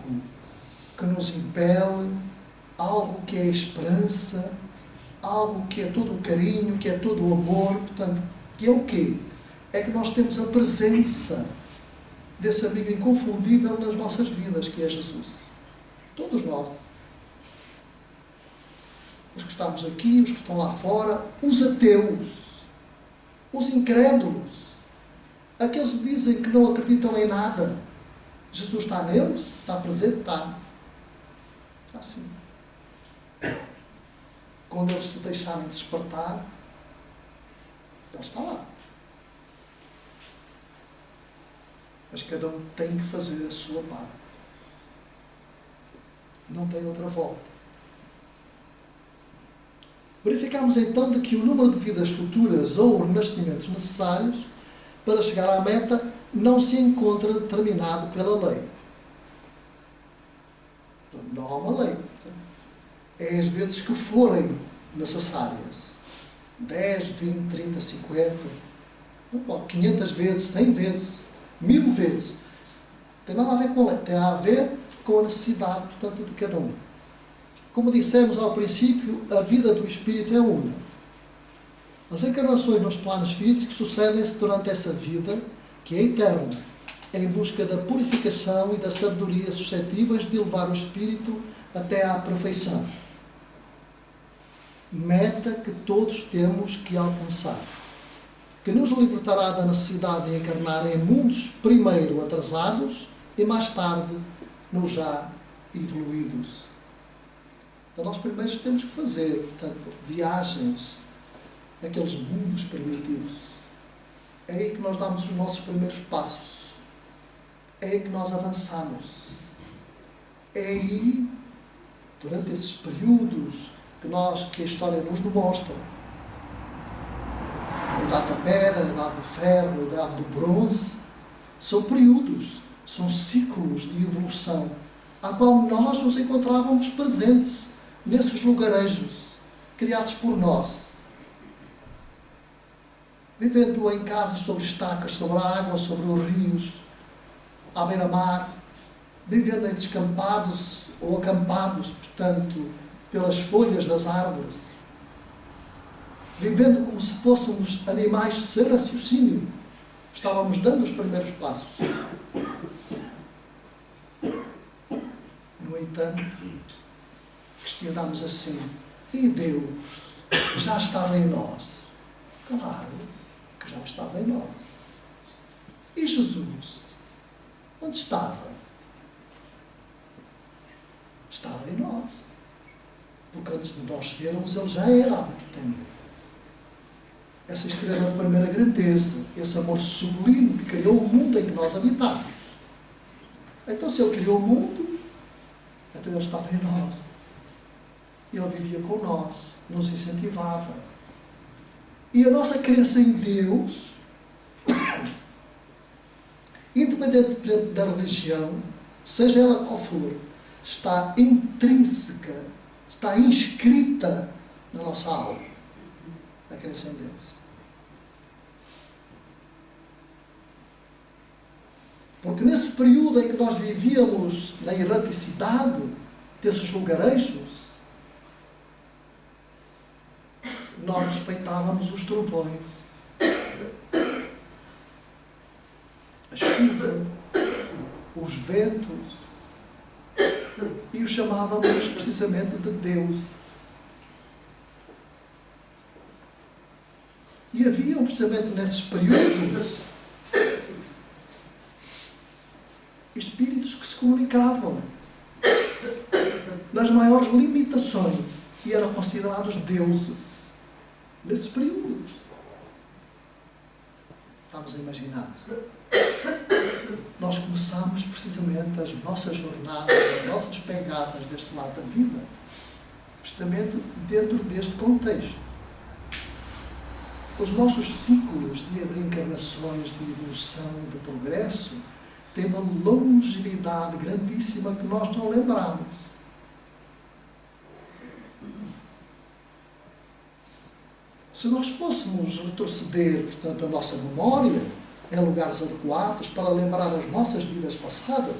que nos impele, algo que é esperança, algo que é todo o carinho, que é todo o amor, portanto, que é o quê? É que nós temos a presença desse amigo inconfundível nas nossas vidas, que é Jesus. Todos nós. Os que estamos aqui, os que estão lá fora, os ateus, os incrédulos, aqueles que dizem que não acreditam em nada. Jesus está neles? Está presente? Está. Está sim. quando eles se deixarem despertar, Ele está lá. Mas cada um tem que fazer a sua parte. Não tem outra volta. Verificamos então de que o número de vidas futuras ou renascimentos necessários para chegar à meta não se encontra determinado pela lei. Não há uma lei. É as vezes que forem necessárias. 10, 20, 30, 50, 500 vezes, 100 vezes, 1000 vezes. Não tem nada a ver com a lei. Tem a ver com a necessidade, portanto, de cada um. Como dissemos ao princípio, a vida do Espírito é una. As encarnações nos planos físicos sucedem-se durante essa vida, que é eterna, em busca da purificação e da sabedoria suscetíveis de levar o Espírito até à perfeição. Meta que todos temos que alcançar, que nos libertará da necessidade de encarnar em mundos primeiro atrasados e mais tarde nos já evoluídos. Então nós primeiro temos que fazer, portanto, viagens naqueles mundos primitivos. É aí que nós damos os nossos primeiros passos. É aí que nós avançamos. É aí, durante esses períodos que a história nos demonstra. A idade da pedra, a idade do ferro, a idade do bronze, são períodos, são ciclos de evolução, a qual nós nos encontrávamos presentes, nesses lugarejos, criados por nós. Vivendo em casas sobre estacas, sobre a água, sobre os rios, à beira-mar, vivendo em descampados ou acampados, portanto, pelas folhas das árvores, vivendo como se fôssemos animais sem raciocínio. Estávamos dando os primeiros passos. No entanto, questionamos assim: e Deus já estava em nós? Claro que já estava em nós. E Jesus? Onde estava? Estava em nós. Porque antes de nós sermos, Ele já era há muito tempo. Essa estrela de primeira grandeza, esse amor sublime que criou o mundo em que nós habitamos. Então, se Ele criou o mundo, então Ele estava em nós. Ele vivia com nós, nos incentivava. E a nossa crença em Deus, independentemente da religião, seja ela qual for, está intrínseca, está inscrita na nossa alma, a crença em Deus. Porque nesse período em que nós vivíamos na erraticidade desses lugarejos, nós respeitávamos os trovões, a chuva, os ventos, e os chamávamos precisamente de Deus. E haviam precisamente nesses períodos espíritos que se comunicavam nas maiores limitações e eram considerados deuses nesses períodos. Estamos a imaginar. Nós começamos precisamente as nossas jornadas, as nossas pegadas deste lado da vida, precisamente dentro deste contexto. Os nossos ciclos de reencarnações, de evolução, de progresso, têm uma longevidade grandíssima que nós não lembramos. Se nós fôssemos retroceder, portanto, a nossa memória em lugares adequados para lembrar as nossas vidas passadas,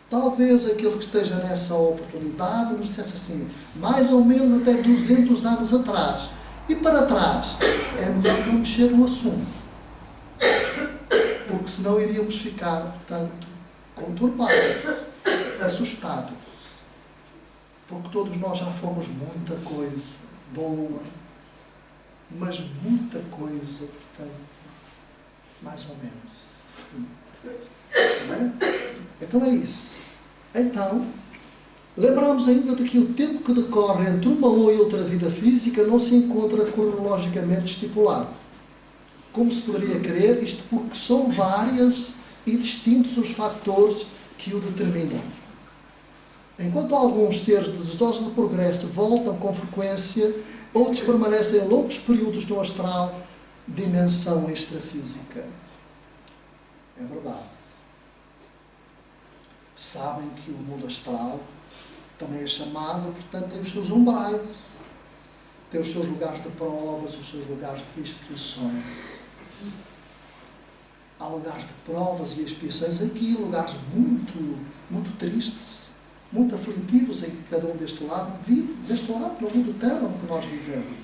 talvez aquele que esteja nessa oportunidade nos dissesse assim, mais ou menos até 200 anos atrás. E para trás, é melhor não mexer no assunto. Porque senão iríamos ficar, portanto, conturbados, assustados. Porque todos nós já fomos muita coisa boa, mas muita coisa, portanto, mais ou menos. Não é? Então é isso. Então, Lembramos ainda de que o tempo que decorre entre uma ou outra vida física não se encontra cronologicamente estipulado. Como se poderia crer, isto porque são várias e distintos os fatores que o determinam. Enquanto alguns seres desejosos de progresso voltam com frequência, outros permanecem longos períodos no astral, dimensão extrafísica. É verdade. Sabem que o mundo astral também é chamado, portanto, tem os seus umbrais, tem os seus lugares de provas, os seus lugares de expiações. Há lugares de provas e expiações aqui, lugares muito tristes, muito aflitivos, em que cada um deste lado vive, deste lado, no mundo terreno que nós vivemos.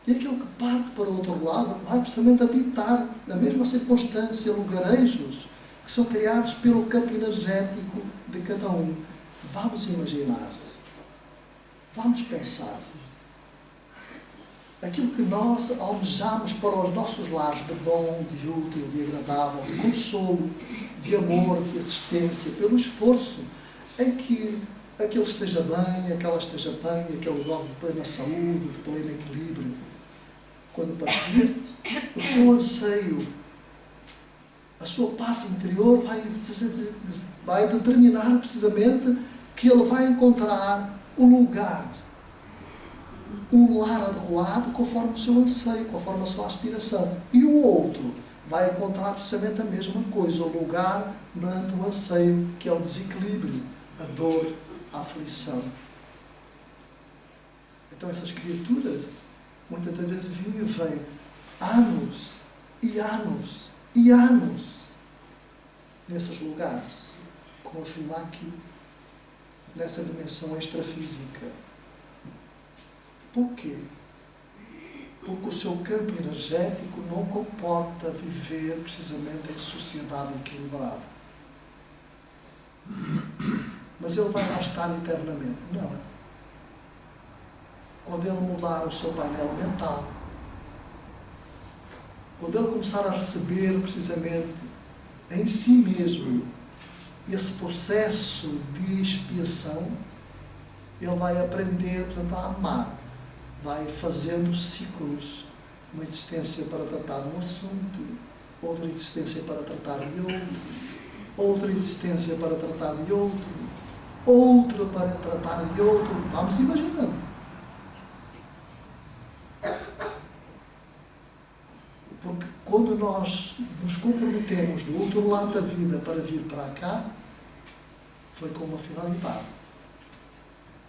E aquele que parte para o outro lado vai precisamente habitar, na mesma circunstância, lugarejos que são criados pelo campo energético de cada um. Vamos imaginar, vamos pensar. Aquilo que nós almejamos para os nossos lares de bom, de útil, de agradável, de consolo, de amor, de assistência, pelo esforço em que aquele esteja bem, aquela esteja bem, aquele goze de plena saúde, de pleno equilíbrio. Quando partir, o seu anseio, a sua paz interior vai determinar precisamente que ele vai encontrar o lugar, o lar adequado conforme o seu anseio, conforme a sua aspiração. E o outro vai encontrar precisamente a mesma coisa, o lugar perante o anseio, que é o desequilíbrio, a dor, a aflição. Então essas criaturas muitas vezes vivem anos e anos e anos nesses lugares, como afirma aqui, nessa dimensão extrafísica. Por quê? Porque o seu campo energético não comporta viver precisamente em sociedade equilibrada. Mas ele vai lá estar eternamente. Não. Quando ele mudar o seu painel mental, quando ele começar a receber precisamente em si mesmo esse processo de expiação, ele vai aprender, portanto, a amar. Vai fazendo ciclos, uma existência para tratar de um assunto, outra existência para tratar de outro, outra existência para tratar de outro, outra para tratar de outro. Vamos imaginando. Porque quando nós nos comprometemos do outro lado da vida para vir para cá, foi com uma finalidade: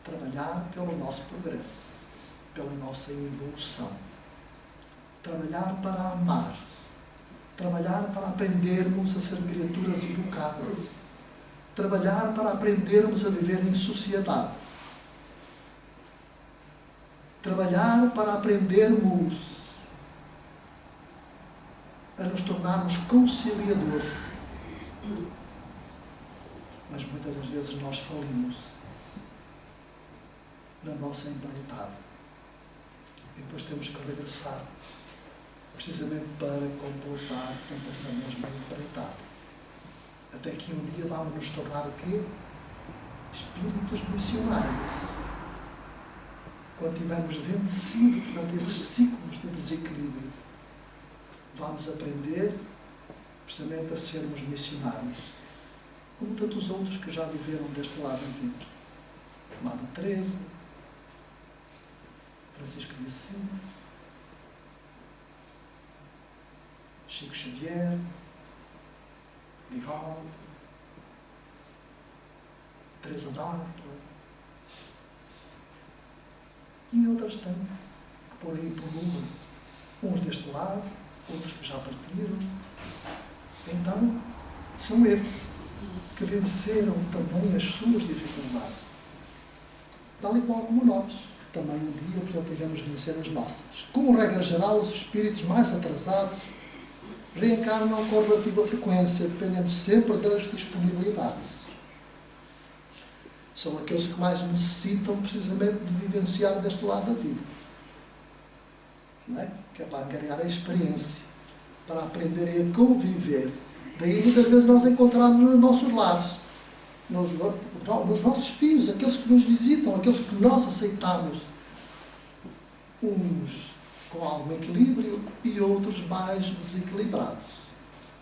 trabalhar pelo nosso progresso, pela nossa evolução. Trabalhar para amar. Trabalhar para aprendermos a ser criaturas educadas. Trabalhar para aprendermos a viver em sociedade. Trabalhar para aprendermos a nos tornarmos conciliadores. Mas muitas das vezes nós falimos na nossa empreitada. E depois temos que regressar, precisamente para completar, portanto, essa mesma empreitada. Até que um dia vamos nos tornar o quê? Espíritos missionários. Quando tivermos vencido, portanto, esses ciclos de desequilíbrio, vamos aprender, precisamente, a sermos missionários. Como tantos outros que já viveram deste lado da vida. Madre Teresa, Francisco de Assis, Chico Xavier, Divaldo, Teresa d'Ávila e outras tantas que por aí pululam, uns deste lado, outros que já partiram. Então, são esses que venceram também as suas dificuldades, tal e qual como nós. Também um dia, portanto, iremos vencer as nossas. Como regra geral, os espíritos mais atrasados reencarnam com relativa frequência, dependendo sempre das disponibilidades. São aqueles que mais necessitam, precisamente, de vivenciar deste lado da vida. Não é? Que é para angariar a experiência, para aprenderem a conviver. Daí, muitas vezes, nós encontramos nos nossos lares nos nossos filhos, aqueles que nos visitam, aqueles que nós aceitamos, uns com algum equilíbrio e outros mais desequilibrados,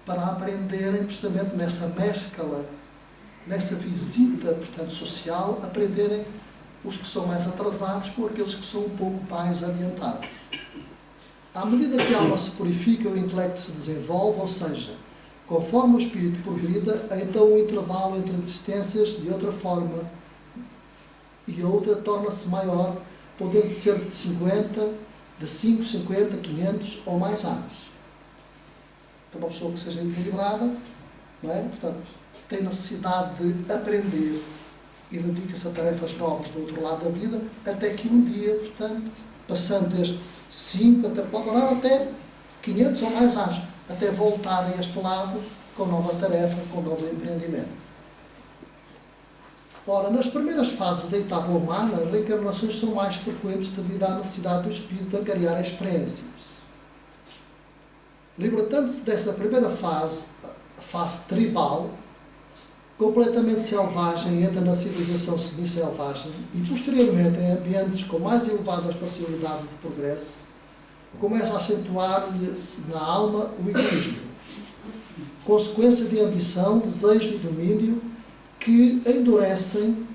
para aprenderem precisamente nessa mescla, nessa visita, portanto, social, aprenderem os que são mais atrasados com aqueles que são um pouco mais adiantados. À medida que a alma se purifica, o intelecto se desenvolve, ou seja, conforme o espírito progrida, então o intervalo entre as existências de outra forma e outra torna-se maior, podendo ser de 5, 50, 500 ou mais anos. Então, uma pessoa que seja equilibrada, não é? Portanto, tem necessidade de aprender e dedica-se a tarefas novas do outro lado da vida, até que um dia, portanto, passando desde 5, pode durar até 500 ou mais anos, até voltar a este lado com nova tarefa, com novo empreendimento. Ora, nas primeiras fases da etapa humana, as reencarnações são mais frequentes devido à necessidade do espírito angariar experiências. Libertando-se dessa primeira fase, a fase tribal, completamente selvagem, entra na civilização semi-selvagem e, posteriormente, em ambientes com mais elevadas facilidades de progresso, começa a acentuar-lhe-se na alma o egoísmo, consequência de ambição, desejo e domínio que a endurecem,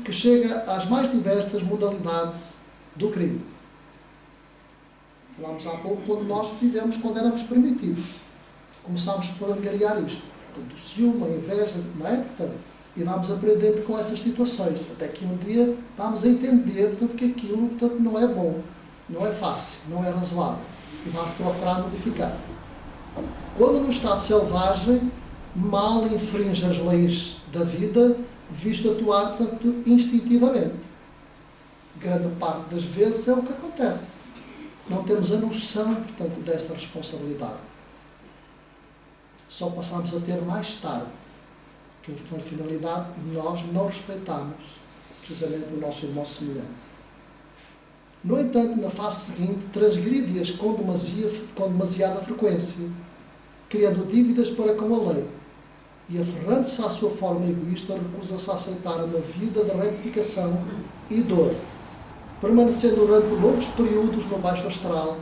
que chega às mais diversas modalidades do crime. Falámos há pouco quando nós vivemos quando éramos primitivos. Começámos por angariar isto. Portanto, o ciúme, a inveja, não é? Portanto, e vamos aprendendo com essas situações, até que um dia vamos entender, portanto, que aquilo, portanto, não é bom, não é fácil, não é razoável, e vamos procurar modificar. Quando no estado selvagem, mal infringe as leis da vida, visto atuar, portanto, instintivamente. Grande parte das vezes é o que acontece. Não temos a noção, portanto, dessa responsabilidade. Só passamos a ter mais tarde, que na finalidade nós não respeitamos precisamente o nosso irmão semelhante. No entanto, na fase seguinte, transgride-as com demasiada frequência, criando dívidas para com a lei, e aferrando-se à sua forma egoísta, recusa-se a aceitar uma vida de retificação e dor, permanecendo durante longos períodos no baixo astral,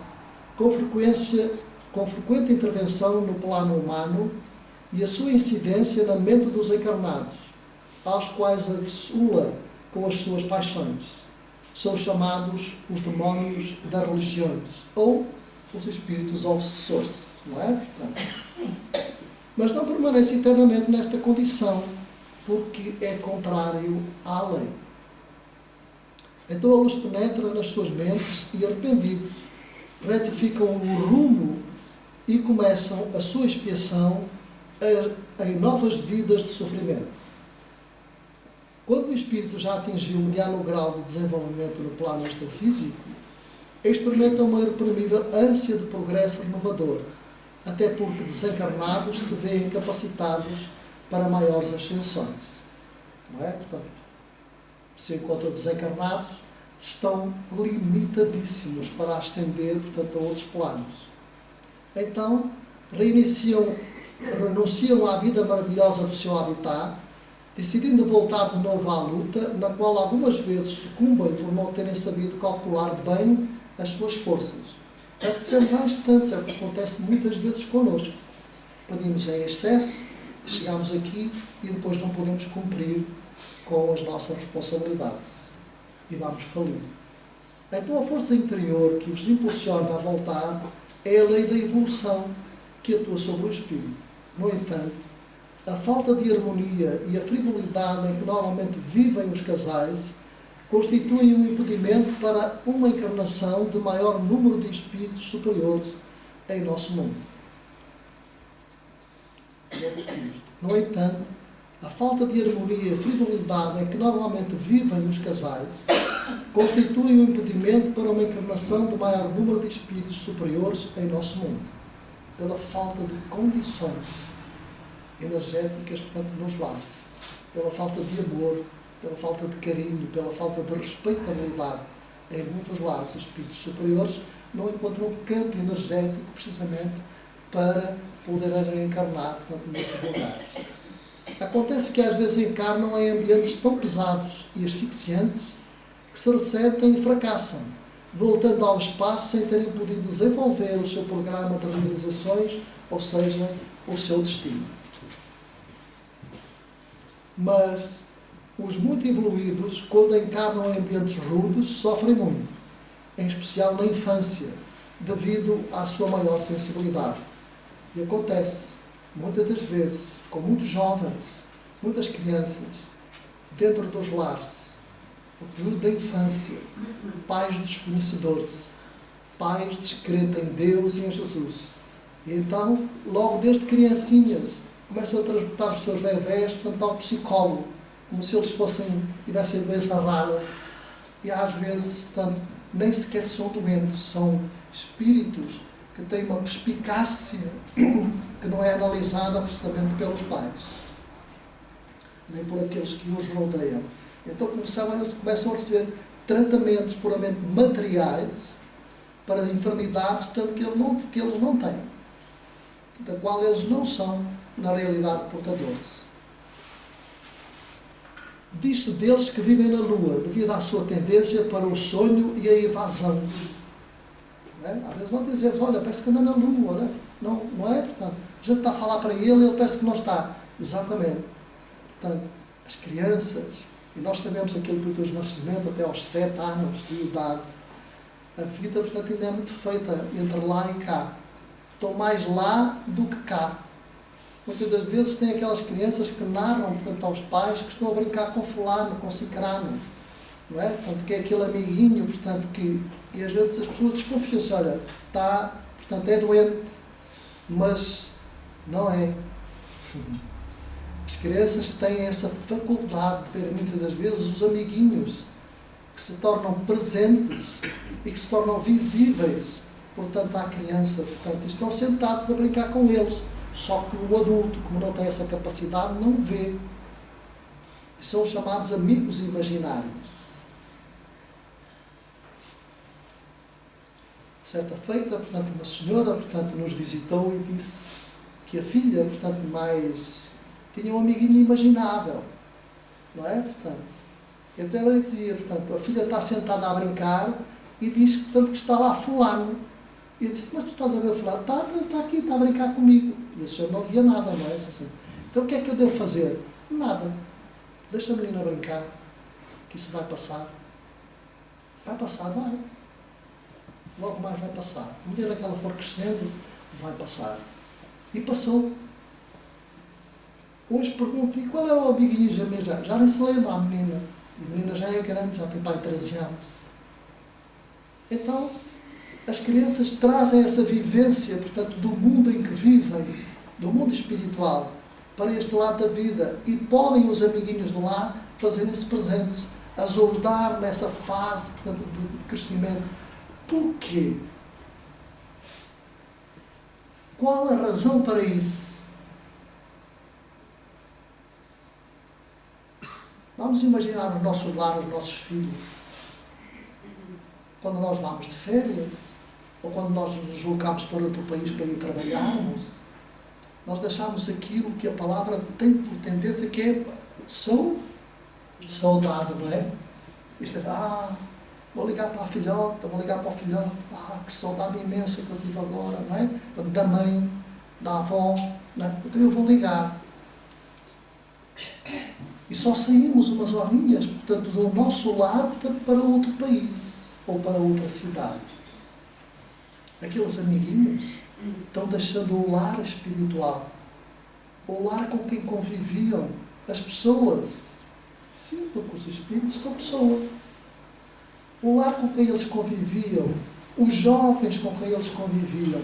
com frequente intervenção no plano humano e a sua incidência na mente dos encarnados, aos quais adsula com as suas paixões. São chamados os demónios das religiões, ou os espíritos obsessores, não é? Mas não permanece eternamente nesta condição, porque é contrário à lei. Então a luz penetra nas suas mentes e, arrependidos, retificam o rumo e começam a sua expiação em novas vidas de sofrimento. Quando o espírito já atingiu um mediano grau de desenvolvimento no plano extrafísico, experimenta uma irreprimível ânsia de progresso renovador, até porque desencarnados se veem capacitados para maiores ascensões. Não é? Portanto, se encontram desencarnados, estão limitadíssimos para ascender, portanto, a outros planos. Então, renunciam à vida maravilhosa do seu habitat, decidindo voltar de novo à luta, na qual algumas vezes sucumbem por não terem sabido calcular bem as suas forças. É o que dizemos há instantes, é o que acontece muitas vezes connosco. Pedimos em excesso, chegamos aqui e depois não podemos cumprir com as nossas responsabilidades. E vamos falir. Então a força interior que os impulsiona a voltar é a lei da evolução que atua sobre o espírito. No entanto, a falta de harmonia e a frivolidade em que normalmente vivem os casais constituem um impedimento para uma encarnação de maior número de espíritos superiores em nosso mundo. No entanto, a falta de harmonia e a frivolidade em que normalmente vivem os casais constituem um impedimento para uma encarnação de maior número de espíritos superiores em nosso mundo, pela falta de condições energéticas, portanto, nos lares, pela falta de amor, pela falta de carinho, pela falta de respeitabilidade. Em muitos lares, os espíritos superiores não encontram um campo energético precisamente para poderem reencarnar, portanto, nesses lugares. Acontece que às vezes encarnam em ambientes tão pesados e asfixiantes que se ressentem e fracassam, voltando ao espaço sem terem podido desenvolver o seu programa de realizações, ou seja, o seu destino. Mas os muito evoluídos, quando encarnam em ambientes rudes, sofrem muito, em especial na infância, devido à sua maior sensibilidade. E acontece, muitas das vezes, com muitos jovens, muitas crianças, dentro dos lares, o período da infância, pais desconhecedores, pais descrentes em Deus e em Jesus. E então, logo desde criancinhas, começam a transportar os seus bebés, portanto, ao psicólogo, como se eles tivessem doenças raras. E às vezes, portanto, nem sequer são doentes, são espíritos que têm uma perspicácia que não é analisada precisamente pelos pais, nem por aqueles que os rodeiam. Então começam a receber tratamentos puramente materiais para enfermidades, portanto, que eles não têm, da qual eles não são, na realidade, portadores. Diz-se deles que vivem na Lua, devido à sua tendência para o sonho e a evasão. Não é? Às vezes vão dizer, olha, parece que anda na Lua, não é? Não é? Portanto, a gente está a falar para ele parece que não está. Exatamente. Portanto, as crianças, e nós sabemos aquele período de nascimento até aos 7 anos de idade, a vida, portanto, ainda é muito feita entre lá e cá. Estão mais lá do que cá. Muitas das vezes tem aquelas crianças que narram, portanto, aos pais que estão a brincar com fulano, com cicrano, não é? Portanto, que é aquele amiguinho, portanto, que... E às vezes as pessoas desconfiam-se, olha, está, portanto, é doente, mas não é. As crianças têm essa faculdade de ver muitas das vezes os amiguinhos que se tornam presentes e que se tornam visíveis, portanto, à criança. Portanto, e estão sentados a brincar com eles. Só que o adulto, como não tem essa capacidade, não vê. E são chamados amigos imaginários. Certa feita, portanto, uma senhora, portanto, nos visitou e disse que a filha, portanto, tinha um amiguinho imaginável. Não é? Portanto, então ela dizia, portanto, a filha está sentada a brincar e diz, portanto, que está lá fulano. E eu disse, mas tu estás a ver fulano? Está aqui, está a brincar comigo. E a senhora não via nada, não é? Assim, então o que é que eu devo fazer? Nada. Deixa a menina brincar, que isso vai passar. Vai passar, vai. Logo mais vai passar. À medida que ela for crescendo, vai passar. E passou. Hoje pergunto, e qual era o amiguinho já nem se lembra a menina. E a menina já é grande, já tem pai de 13 anos. Então, as crianças trazem essa vivência, portanto, do mundo em que vivem, do mundo espiritual, para este lado da vida. E podem os amiguinhos de lá fazerem-se presentes, ajudar nessa fase, portanto, de crescimento. Porquê? Qual a razão para isso? Vamos imaginar o nosso lar, os nossos filhos. Quando nós vamos de férias, ou quando nós nos deslocamos para outro país para ir trabalharmos, nós deixamos aquilo que a palavra tem por tendência, que é saudade, não é? Isto é, vou ligar para a filhota, vou ligar para o filhote, que saudade imensa que eu tive agora, não é? Da mãe, da avó, não é? Então eu vou ligar. E só saímos umas horinhas, portanto, do nosso lar, portanto, para outro país, ou para outra cidade. Aqueles amiguinhos estão deixando o lar espiritual, o lar com quem conviviam as pessoas. Sim, porque os espíritos são pessoas. O lar com quem eles conviviam, os jovens com quem eles conviviam,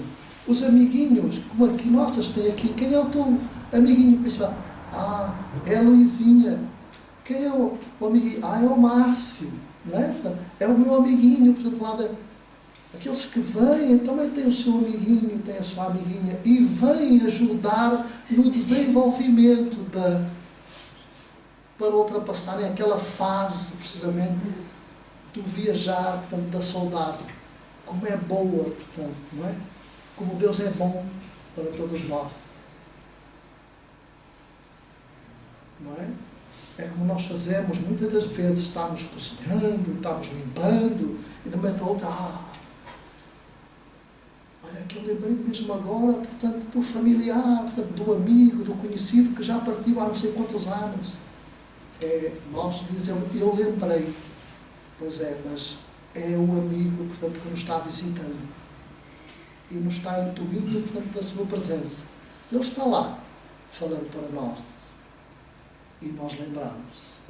os amiguinhos, como aqui, nossas, tem aqui, quem é o teu amiguinho principal? É a Luizinha. Quem é o amiguinho? É o Márcio, não é? Portanto, é o meu amiguinho, portanto, lá aqueles que vêm, também têm o seu amiguinho, têm a sua amiguinha, e vêm ajudar no desenvolvimento para ultrapassarem aquela fase, precisamente, do viajar, portanto, da saudade. Como é boa, portanto, não é? Como Deus é bom para todos nós. não é? É como nós fazemos muitas das vezes, estamos cozinhando, estamos limpando, e de momento a outra, olha, que eu lembrei mesmo agora, portanto, do familiar, portanto, do amigo, do conhecido que já partiu há não sei quantos anos. Nós dizemos, eu lembrei. Pois é, mas é o amigo, portanto, que nos está visitando e nos está intuindo, portanto, da sua presença. Ele está lá, falando para nós, e nós lembramos.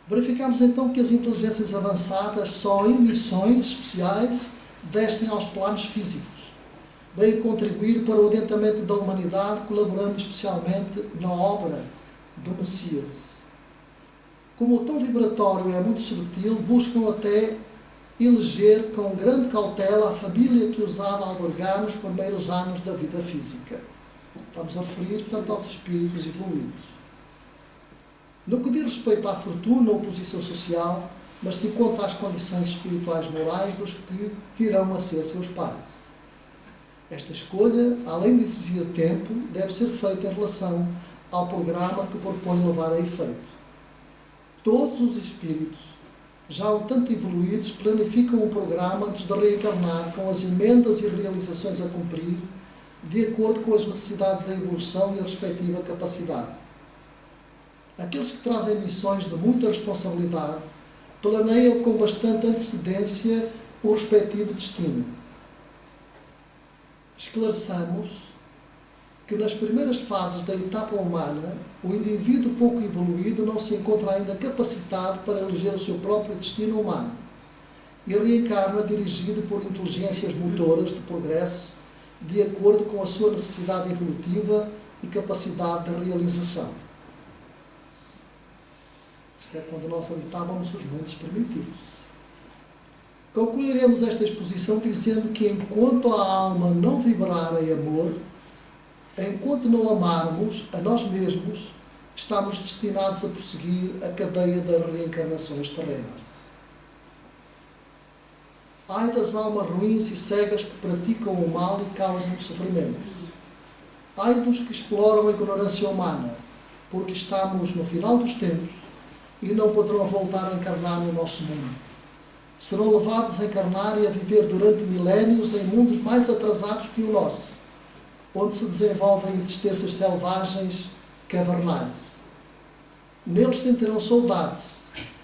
Verificamos então que as inteligências avançadas só em missões especiais descem aos planos físicos, bem contribuir para o adiantamento da humanidade, colaborando especialmente na obra do Messias. Como o tom vibratório é muito subtil, buscam até eleger com grande cautela a família que os há de albergar nos primeiros anos da vida física. Estamos a referir, portanto, aos espíritos evoluídos. No que diz respeito à fortuna ou posição social, mas sim quanto às condições espirituais morais dos que virão a ser seus pais. Esta escolha, além de exigir tempo, deve ser feita em relação ao programa que propõe levar a efeito. Todos os espíritos, já um tanto evoluídos, planificam um programa antes de reencarnar, com as emendas e realizações a cumprir, de acordo com as necessidades da evolução e a respectiva capacidade. Aqueles que trazem missões de muita responsabilidade planeiam com bastante antecedência o respectivo destino. Esclareçamos que nas primeiras fases da etapa humana, o indivíduo pouco evoluído não se encontra ainda capacitado para eleger o seu próprio destino humano e reencarna dirigido por inteligências motoras de progresso de acordo com a sua necessidade evolutiva e capacidade de realização. Isto é quando nós habitávamos os mundos primitivos. Concluiremos esta exposição dizendo que enquanto a alma não vibrar em amor, enquanto não amarmos a nós mesmos, estamos destinados a prosseguir a cadeia das reencarnações terrenas. Ai das almas ruins e cegas que praticam o mal e causam sofrimento. Ai dos que exploram a ignorância humana, porque estamos no final dos tempos e não poderão voltar a encarnar no nosso mundo. Serão levados a encarnar e a viver durante milénios em mundos mais atrasados que o nosso, onde se desenvolvem existências selvagens cavernais. Neles sentirão saudades,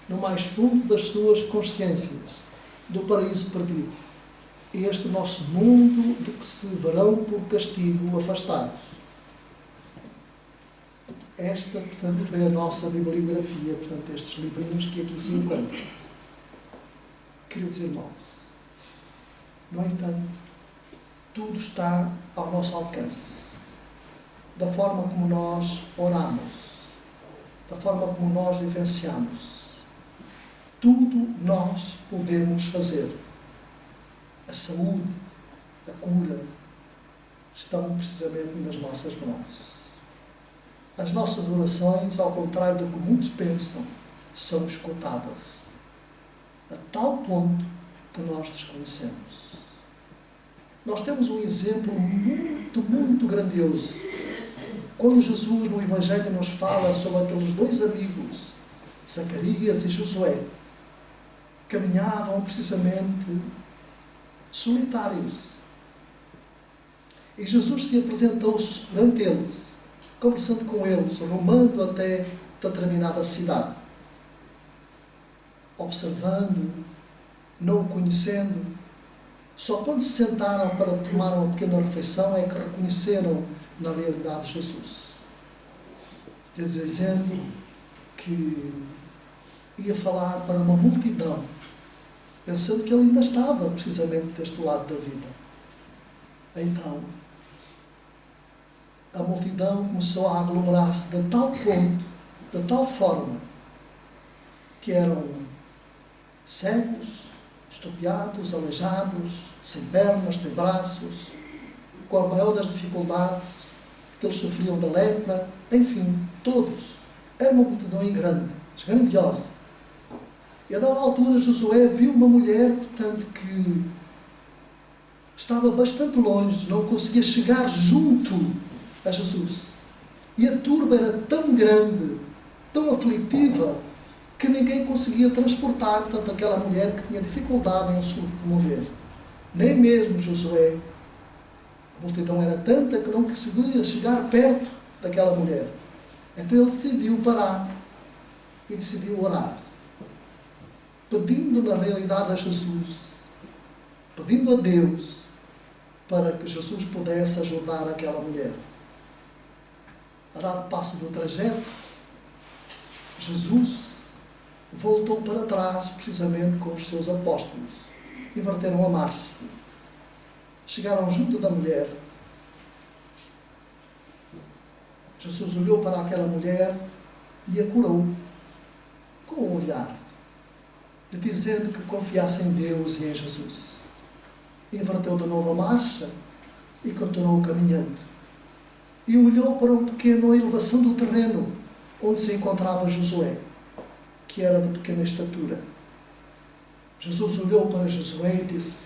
no mais fundo das suas consciências, do paraíso perdido. Este nosso mundo de que se verão por castigo afastados. Esta, portanto, foi a nossa bibliografia, portanto, estes livrinhos que aqui se encontram. Queridos irmãos, no entanto, tudo está ao nosso alcance. Da forma como nós oramos, da forma como nós vivenciamos, tudo nós podemos fazer. A saúde, a cura, estão precisamente nas nossas mãos. As nossas orações, ao contrário do que muitos pensam, são escutadas, a tal ponto que nós desconhecemos. Nós temos um exemplo muito, muito grandioso. Quando Jesus, no Evangelho, nos fala sobre aqueles dois amigos, Zacarias e Josué, caminhavam precisamente solitários. E Jesus se apresentou perante eles, conversando com eles, rumando até determinada cidade. Observando, não o conhecendo, só quando se sentaram para tomar uma pequena refeição é que reconheceram na realidade Jesus. Quer dizer, dizendo que ia falar para uma multidão, pensando que ele ainda estava precisamente deste lado da vida. Então, a multidão começou a aglomerar-se de tal ponto, de tal forma, que eram cegos, estupiados, aleijados, sem pernas, sem braços, com a maior das dificuldades, que eles sofriam da lepra, enfim, todos. Era uma multidão grandiosa. E a dada altura Josué viu uma mulher, portanto, que estava bastante longe, não conseguia chegar junto a Jesus. E a turba era tão grande tão aflitiva, que ninguém conseguia transportar, tanto aquela mulher que tinha dificuldade em se locomover. Nem mesmo Josué. A multidão era tanta que não conseguia chegar perto daquela mulher. Então ele decidiu parar e decidiu orar, pedindo na realidade a Jesus, pedindo a Deus para que Jesus pudesse ajudar aquela mulher. A dado passo do trajeto, Jesus voltou para trás, precisamente com os seus apóstolos. Inverteram a marcha. Chegaram junto da mulher. Jesus olhou para aquela mulher e a curou com o olhar, lhe dizendo que confiasse em Deus e em Jesus. Inverteu de novo a marcha e continuou caminhando. E olhou para uma pequena elevação do terreno onde se encontrava Josué, que era de pequena estatura. Jesus olhou para Josué e disse: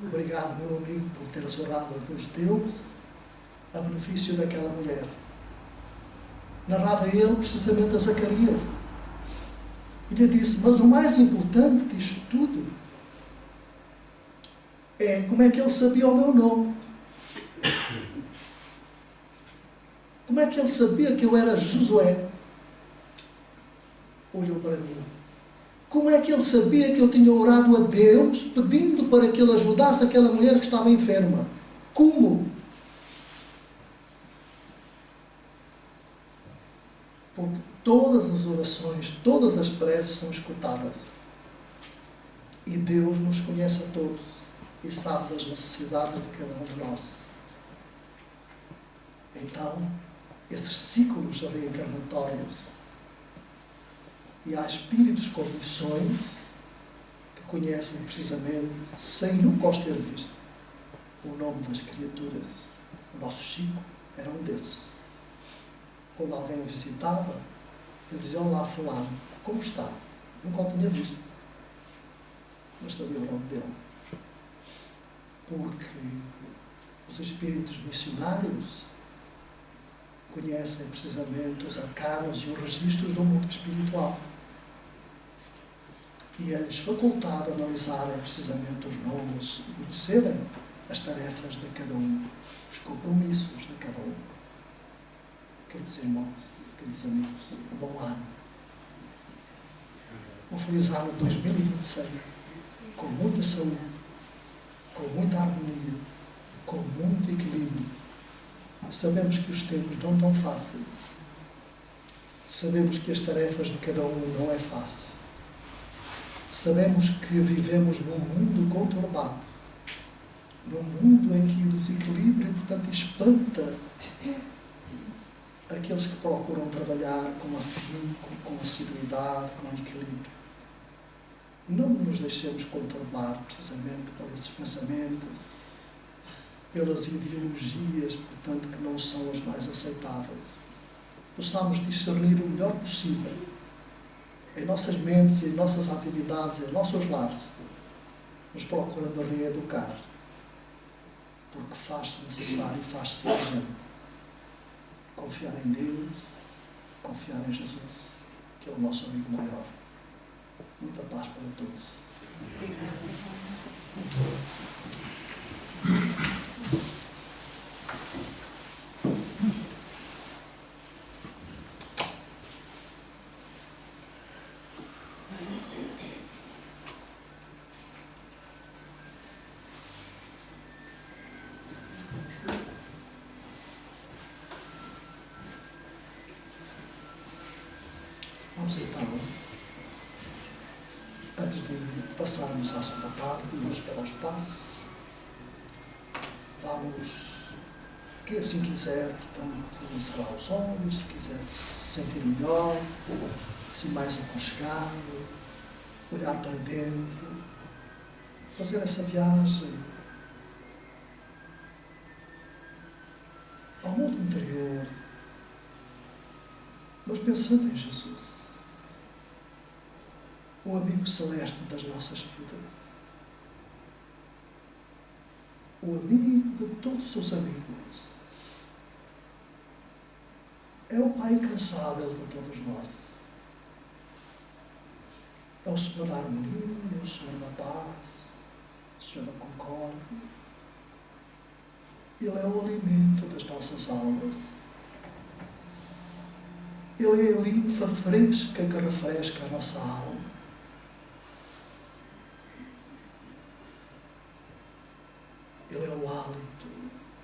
obrigado, meu amigo, por teres orado a Deus a benefício daquela mulher. Narrava ele precisamente a Zacarias. E lhe disse: mas o mais importante disto tudo é como é que ele sabia o meu nome. Como é que ele sabia que eu era Josué? Olhou para mim. Como é que ele sabia que eu tinha orado a Deus pedindo para que ele ajudasse aquela mulher que estava enferma? Como? Porque todas as orações, todas as preces são escutadas. E Deus nos conhece a todos e sabe das necessidades de cada um de nós. Então, esses ciclos reencarnatórios, e há espíritos com missões que conhecem precisamente, sem nunca os ter visto, o nome das criaturas. O nosso Chico era um desses. Quando alguém o visitava, ele dizia: olá, fulano, como está? Nunca o tinha visto, mas sabia o nome dele. Porque os espíritos missionários conhecem precisamente os arcanos e os registros do mundo espiritual. E é-lhes facultado analisarem precisamente os nomes e conhecerem as tarefas de cada um, os compromissos de cada um. Queridos irmãos, queridos amigos, um bom ano. Um feliz ano 2026, com muita saúde, com muita harmonia, com muito equilíbrio. Sabemos que os tempos não estão fáceis. Sabemos que as tarefas de cada um não é fácil. Sabemos que vivemos num mundo conturbado, num mundo em que o desequilíbrio, portanto, espanta aqueles que procuram trabalhar com afinco, com assiduidade, com equilíbrio. Não nos deixemos conturbar, precisamente, por esses pensamentos, pelas ideologias, portanto, que não são as mais aceitáveis. Possamos discernir o melhor possível em nossas mentes e em nossas atividades, em nossos lares, nos procurando reeducar, porque faz-se necessário e faz-se urgente confiar em Deus, confiar em Jesus, que é o nosso amigo maior. Muita paz para todos. Vamos então, antes de passarmos à segunda parte, irmos para os passos, vamos, quem assim quiser, portanto, encerrar os olhos, se quiser se sentir melhor, assim mais aconchegado, olhar para dentro, fazer essa viagem ao mundo interior, mas pensando em Jesus, o amigo celeste das nossas vidas, o amigo de todos os amigos, É o Pai incansável de todos nós. É o Senhor da harmonia, é o Senhor da paz, o Senhor da concórdia. Ele é o alimento das nossas almas. Ele é a linfa fresca que refresca a nossa alma. Ele é o hálito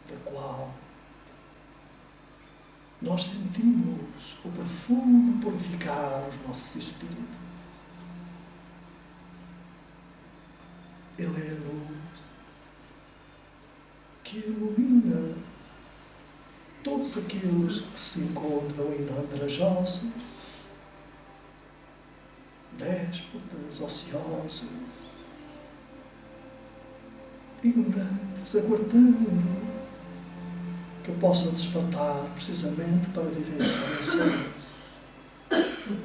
da qual nós sentimos o perfume purificar os nossos espíritos. Ele é a luz que ilumina todos aqueles que se encontram ainda andrajosos, déspotas, ociosos, ignorantes, aguardando que possam despertar precisamente para vivenciar esse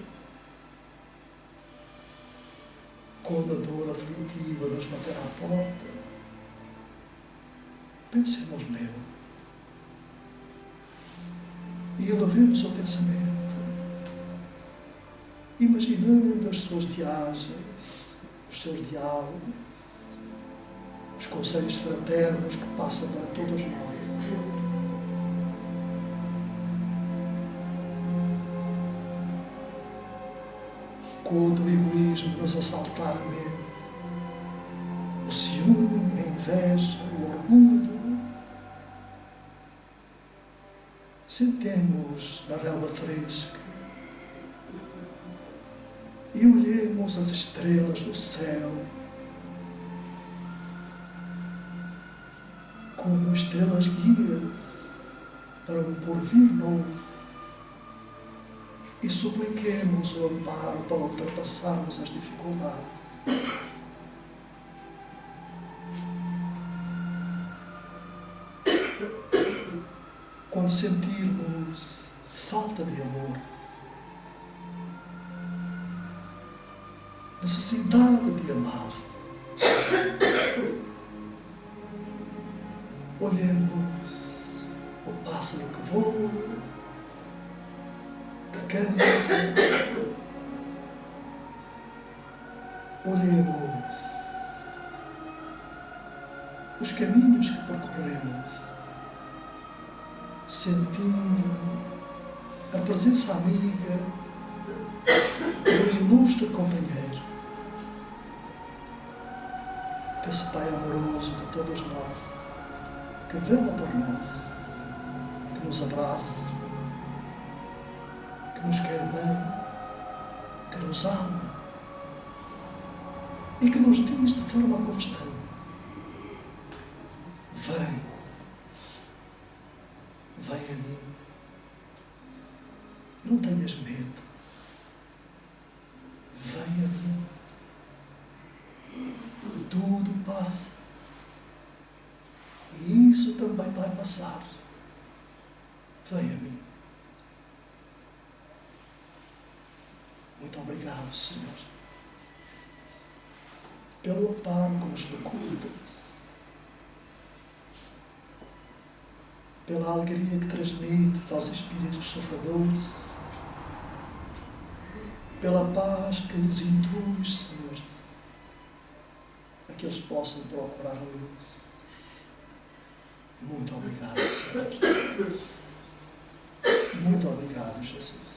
quando a dor aflitiva nos bater à porta, pensemos nele e elevemos o pensamento, imaginando as suas viagens, os seus diálogos, os conselhos fraternos que passam para todos nós. Quando o egoísmo nos assaltar a mente, o ciúme, a inveja, o orgulho, sentemos na relva fresca e olhemos as estrelas do céu como estrelas guias para um porvir novo e supliquemos o amparo para ultrapassarmos as dificuldades. Quando sentirmos falta de amor, necessidade de amar, olhemos o pássaro que voa, que canta, olhemos os caminhos que percorremos, sentindo a presença amiga do ilustre companheiro, desse Pai amoroso de todos nós, que vela por nós, que nos abraça, que nos quer bem, que nos ama e que nos diz de forma constante: vem, vem a mim, não tenhas medo, vem a mim, tudo passa e isso também vai passar, vem a mim. Muito obrigado, Senhor, pelo amparo que nos facultas, pela alegria que transmites aos espíritos sofredores, pela paz que lhes intuis, Senhor, a que eles possam procurar a luz. Muito obrigado, Senhor. Muito obrigado, Jesus.